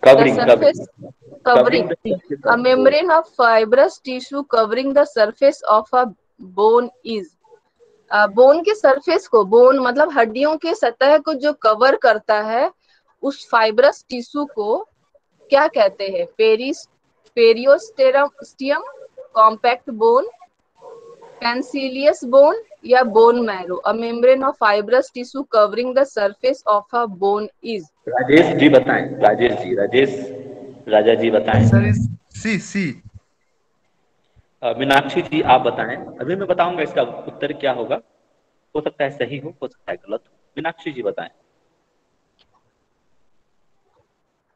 covering a membrane of fibrous tissue covering the surface of a bone is। Bone के सरफेस को, बोन मतलब हड्डियों के सतह को जो कवर करता है, उस फाइब्रस टिश्यू को क्या कहते हैं? Periosteum, compact bone, cancellous bone या bone marrow. A membrane of fibrous tissue covering the surface of a bone is. Rajesh ji बताएं, राजेश जी, राजा जी बताएं। सर सी। मीनाक्षी जी आप बताएं। अभी मैं बताऊंगा इसका उत्तर क्या होगा, हो सकता है सही हो सकता है गलत हो। मीनाक्षी जी बताएं।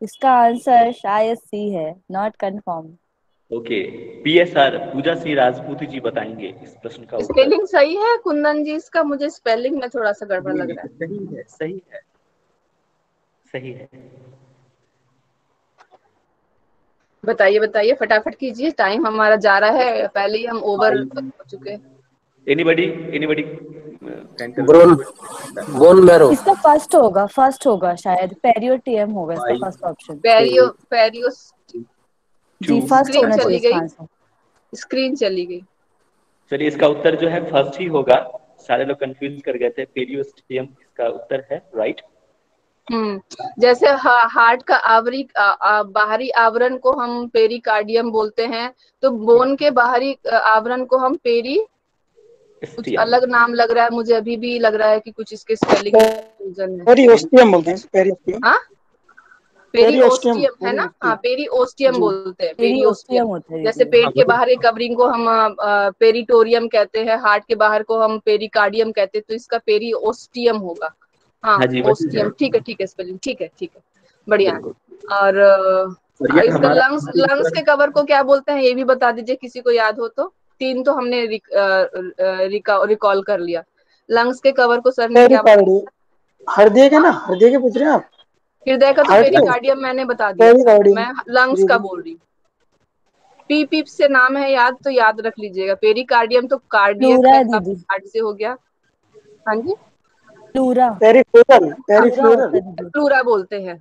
इसका आंसर शायद सी है, नॉट कंफर्म। ओके, पीएसआर पूजा सिंह राजपूत जी बताएंगे इस प्रश्न का उत्तर। स्पेलिंग सही है कुंदन जी इसका? मुझे स्पेलिंग में थोड़ा सा गड़बड़ लग रहा है। सही है। बताइए फटाफट कीजिए, टाइम हमारा जा रहा है, पहले ही हम ओवर हो चुके हैं। Anybody bone marrow. इसका फर्स्ट होगा शायद, पेरियोटियम होगा इसका फर्स्ट ऑप्शन। जी फर्स्ट होना चाहिए इसका आंसर। स्क्रीन चली गई। चलिए इसका उत्तर जो है फर्स्ट ही होगा, सारे लोग कंफ्यूज कर गए थे। पेरियोस्टियम इसका उत्तर है, राइट। जैसे हार्ट का बाहरी आवरण को हम पेरिकार्डियम बोलते हैं, तो बोन के बाहरी आवरण को हम कुछ अलग नाम लग रहा है मुझे, अभी भी लग रहा है कि कुछ इसके स्पेलिंग कंफ्यूजन है। पेरियोस्टियम बोलते हैं, पेरियोस्टियम। हाँ पेरियोस्टियम है ना? हाँ पेरियोस्टियम बोलते हैं, पेरियोस्टियम होता है। जैसे पेट के बाहर एक कवरिंग को हम पेरिटोरियम कहते हैं, हार्ट के बाहर को हम पेरिकार्डियम कहते हैं, तो इसका पेरियोस्टियम होगा। हाँ ओस्टियम, ठीक है स्पेलिंग ठीक है बढ़िया। और इसका लंग्स के कवर को क्या बोलते हैं ये भी बता दीजिए, किसी को याद हो तो। 3 तो हमने रिकॉल कर लिया। लंग्स के कवर को सर ने क्या बताया? हृदय के ना, हृदय के पूछ रहे हैं आप? हृदय का तो पेरिकार्डियम मैंने बता दिया, मैं लंग्स का बोल रही हूँ। पी से नाम है याद, तो याद रख लीजिएगा। पेरिकार्डियम तो कार्डियक है, हार्ट से हो गया। हाँ जी प्लूरा बोलते हैं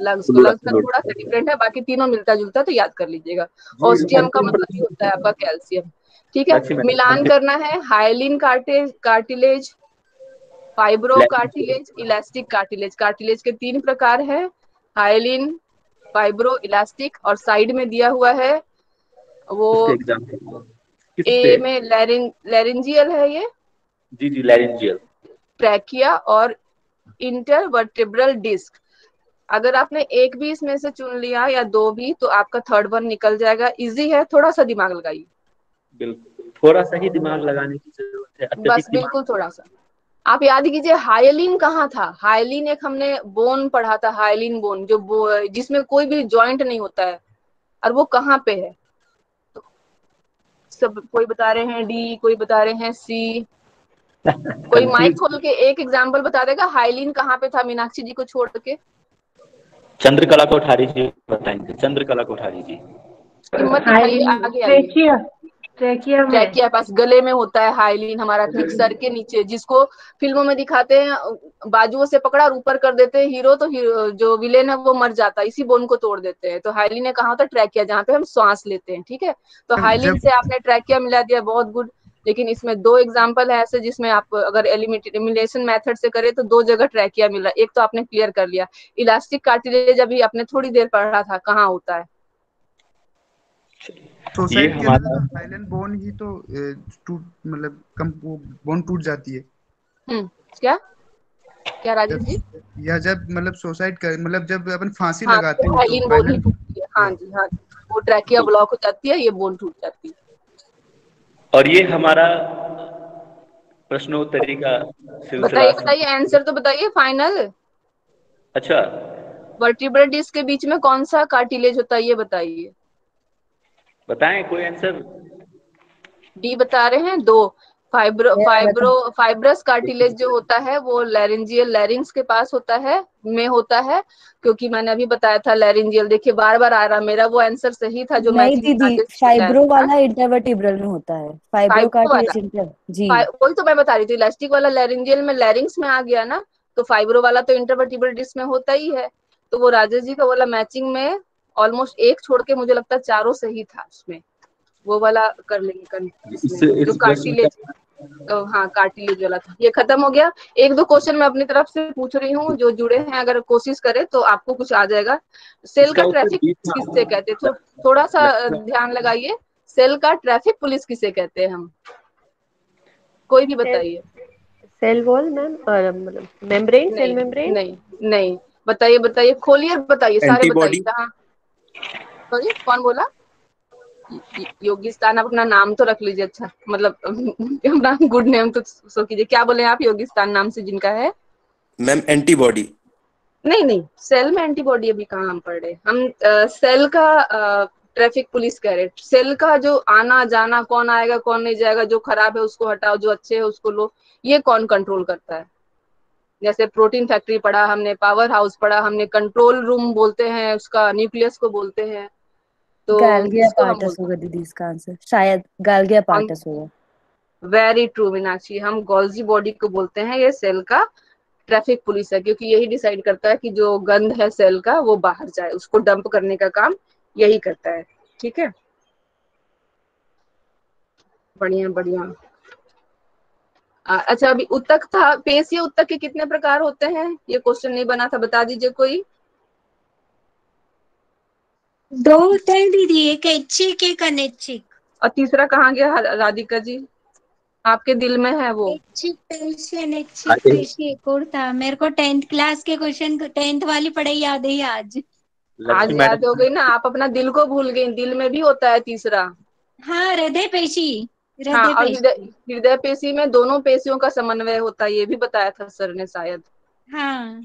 लंग्स को। लंग्स का थोड़ा सा डिफरेंट है, बाकी तीनों मिलता जुलता, तो याद कर लीजिएगा। ऑस्टियम का मतलब ही होता है आपका कैल्शियम, ठीक है। मिलान करना है। Hyaline cartilage, fibro cartilage, elastic cartilage. Cartilage के 3 प्रकार है, हाइलिन, फाइब्रो, इलास्टिक। और साइड में दिया हुआ है वो ए में लैरिंजियल है ये। जी लैरिंजियल। ट्रैकिया और इंटरवर्टेब्रल डिस्क। अगर आपने एक भी इसमें से चुन लिया या 2 भी, तो आपका थर्ड वन निकल जाएगा। इजी है, थोड़ा सा दिमाग लगाइए। बिल्कुल, थोड़ा सा ही दिमाग लगाने की जरूरत है, बस बिल्कुल थोड़ा सा। आप याद कीजिए हाइलिन कहाँ था? हाइलिन एक हमने बोन पढ़ा था, हाइलिन बोन, जो जिसमें कोई भी जॉइंट नहीं होता है, और वो कहाँ पे है? तो सब कोई बता रहे हैं डी, कोई बता रहे हैं सी। कोई माइक खोल के एक एग्जांपल बता देगा हाइलिन कहाँ पे था, मीनाक्षी जी को छोड़ के। चंद्रकला कोठारी जी बताएंगे। चंद्रकला कोठारी जी। हिम्मत दिखाइए, आगे आइए। ट्रैकिया में ट्रैकिया पास गले में होता है हाइलिन, हमारा ठीक सर के नीचे, जिसको फिल्मों में दिखाते हैं बाजुओं से पकड़ा और ऊपर कर देते हैं हीरो, तो जो विलेन है वो मर जाता है, इसी बोन को तोड़ देते हैं। तो हाइलिन ने कहा होता है ट्रैकिया, जहाँ पे हम श्वास लेते हैं। ठीक है, तो हाइलिन से आपने ट्रैकिया मिला दिया, बहुत गुड। लेकिन इसमें 2 एग्जाम्पल है ऐसे जिसमें आप अगर एलिमिनेशन मेथड से करें तो 2 जगह ट्रैकिया मिला, एक तो आपने क्लियर कर लिया। इलास्टिक कार्टिलेज अभी आपने थोड़ी देर पढ़ा था, कहाँ होता है? सोसाइट के अंदर साइलेंट बोन ही तो टूट मतलब कम बोन टूट जाती है। क्या क्या राजेश जी? या जब मतलब सुसाइड कर मतलब जब अपन फांसी हाँ, लगाते हैं हाइलिन बोन ही टूटती है। हाँ जी, हाँ, वो ट्रैकिया ब्लॉक हो जाती है, ये बोन टूट जाती है। और ये हमारा प्रश्नोत्तरी का सिलसिला। बताइए आंसर तो बताइए फाइनल। अच्छा, वर्टिब्रल डिस्क के बीच में कौन सा कार्टिलेज होता है, ये बताइए। बताएं कोई आंसर। डी बता रहे हैं। 2 फाइब्रस कार्टिलेज जो होता है वो लैरिंजियल लैरिंग्स के पास होता है, क्योंकि मैंने अभी बताया था लैरिंजियल। देखिए बार बार आ रहा मेरा वो आंसर सही था जो नहीं दीदी, फाइब्रो वाला इंटरवर्टिब्रल में होता है, फाइब्रो कार्टिलेज इंटर जी, वही तो मैं बता रही थी। इलास्टिक वाला लैरिंजियल में लैरिंग्स में आ गया ना, तो फाइब्रो वाला तो इंटरवर्टिब्रल डिस्क में होता ही है। तो वो राजेश जी का वाला मैचिंग में ऑलमोस्ट एक छोड़ के मुझे लगता है चारों सही था उसमें, वो वाला कर लेंगे जो कार्टिलेज। हाँ, कार्टिलेज वाला था। ये खत्म हो गया। 1-2 क्वेश्चन मैं अपनी तरफ से पूछ रही हूँ, जो जुड़े हैं अगर कोशिश करें तो आपको कुछ आ जाएगा। सेल का ट्रैफिक किससे कहते हैं? थोड़ा सा ध्यान लगाइए। सेल का ट्रैफिक पुलिस किसे कहते हैं हम? कोई भी बताइए। सेल वॉल मैम, मतलब मेम्ब्रेन, सेल मेम्ब्रेन। नहीं, बताइए खोलिए, बताइए सारे बताइए। कहाँ? सॉरी, कौन बोला? योगिस्तान। आप अपना नाम तो रख लीजिए, अच्छा मतलब अपना गुड नेम तो सो कीजिए। क्या बोले आप? योगिस्तान नाम से जिनका है? Ma'am antibody. नहीं, सेल में एंटीबॉडी अभी कहाँ हम पढ़ रहे। हम सेल का ट्रैफिक पुलिस कह रहे। सेल का जो आना जाना, कौन आएगा कौन नहीं जाएगा, जो खराब है उसको हटाओ, जो अच्छे है उसको लो, ये कौन कंट्रोल करता है? जैसे प्रोटीन फैक्ट्री पढ़ा हमने, पावर हाउस पढ़ा हमने, कंट्रोल रूम बोलते हैं उसका, न्यूक्लियस को बोलते हैं। तो गैल्गिया पार्टस होगा दीदी इसका आंसर, शायद गैल्गिया पार्टस होगा। वेरी ट्रू मीनाक्षी, हम गोल्जी बॉडी को बोलते हैं, ये सेल का ट्रैफिक पुलिस है, क्योंकि यही डिसाइड करता है कि जो गंद है सेल का वो बाहर जाए, उसको डंप करने का काम यही करता है। ठीक है, बढ़िया। अच्छा, अभी उत्तक था, पेशीय उत्तक के कितने प्रकार होते हैं? ये क्वेश्चन नहीं बना था, बता दीजिए कोई। 2 होते हैं दीदी, एक ऐच्छिक एक अनैच्छिक। और तीसरा कहाँ गया राधिका जी? आपके दिल में है वो। ऐच्छिक पेशी, अनैच्छिक पेशी एक और था। मेरे को 10th क्लास के क्वेश्चन, 10th वाली पढ़ाई याद है आज याद हो गई ना? आप अपना दिल को भूल गई। दिल में भी होता है तीसरा। हाँ, हृदय पेशी। हाँ, और हृदय पेशी में दोनों पेशियों का समन्वय होता है, ये भी बताया था सर ने शायद। हाँ,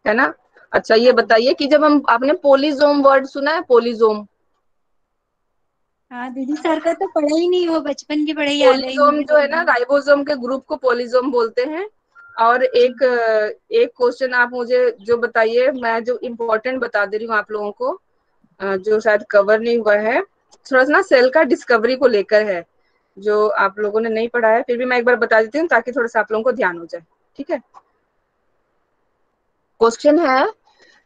है ना? अच्छा, ये बताइए कि जब आपने पोलिजोम वर्ड सुना है? पोलिजोम। हाँ दीदी, सर का तो पढ़ा ही नहीं, वो बचपन की पढ़ाई याद है। पोलिजोम जो है ना, राइबोसोम के ग्रुप को पोलिजोम बोलते हैं। और एक क्वेश्चन आप मुझे जो बताइए, मैं जो इम्पोर्टेंट बता दे रही हूँ आप लोगों को, जो शायद कवर नहीं हुआ है, थोड़ा सा ना सेल का डिस्कवरी को लेकर है, जो आप लोगों ने नहीं पढ़ा है, फिर भी मैं एक बार बता देती हूँ ताकि थोड़ा सा आप लोगों को ध्यान हो जाए। ठीक है, क्वेश्चन है,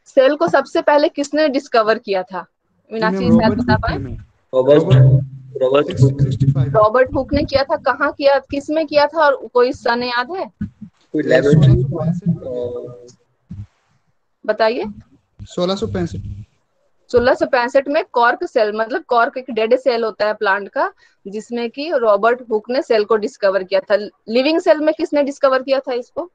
सेल को सबसे पहले किसने डिस्कवर किया था? मीनाक्षी शायद बता पाए। रॉबर्ट हुक ने किया था। कहाँ किया, किस में किया था, और कोई सन याद है? बताइए। 1665 में कॉर्क सेल, मतलब कॉर्क एक डेड सेल होता है प्लांट का, जिसमें कि रॉबर्ट हुक ने सेल को डिस्कवर किया था। लिविंग सेल में किसने डिस्कवर किया था इसको?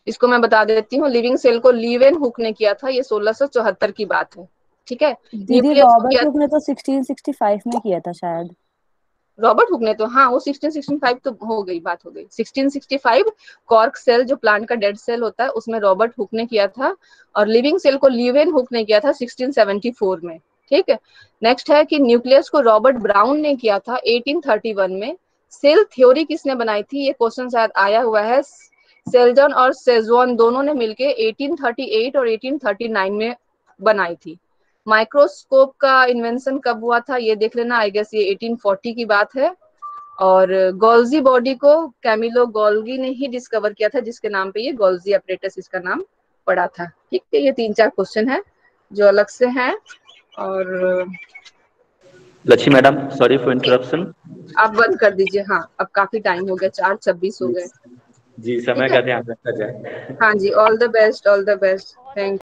इसको मैं बता देती हूँ। लिविंग सेल को लीवेन हुक ने किया था। ये 1674 की बात है। ठीक है, दीदी रॉबर्ट हुक ने तो 1665 में किया था शायद। रॉबर्ट हुक ने तो, हाँ, वो 1665 तो हो गई, बात हो गई। 1665 कॉर्क सेल जो प्लांट का डेड सेल होता है उसमें रॉबर्ट हुक ने किया था, और लिविंग सेल को लीवेन हुक ने किया था 1674 में। ठीक है, नेक्स्ट है कि न्यूक्लियस को रॉबर्ट ब्राउन ने किया था 1831 में। सेल थ्योरी किसने बनाई थी? ये क्वेश्चन शायद आया हुआ है। सेल्जन और सेजवान दोनों ने मिलके 1838 और 1839 में बनाई थी। माइक्रोस्कोप का इन्वेंशन कब हुआ था ये देख लेना, आई गेस ये 1840 की बात है। और गोल्जी बॉडी को कैमिलो गोल्गी ने ही डिस्कवर किया था, जिसके नाम पे ये गोल्जी अपरेटस इसका नाम पड़ा था। ठीक है, ये 3-4 क्वेश्चन है जो अलग से हैं। और Lakshmi madam, sorry for interruption, आप बंद कर दीजिए। हाँ, अब काफी टाइम हो गया, 4:26 हो गए। जी, समय का ध्यान रखा जाए। हाँ जी, all the best, all the best, thank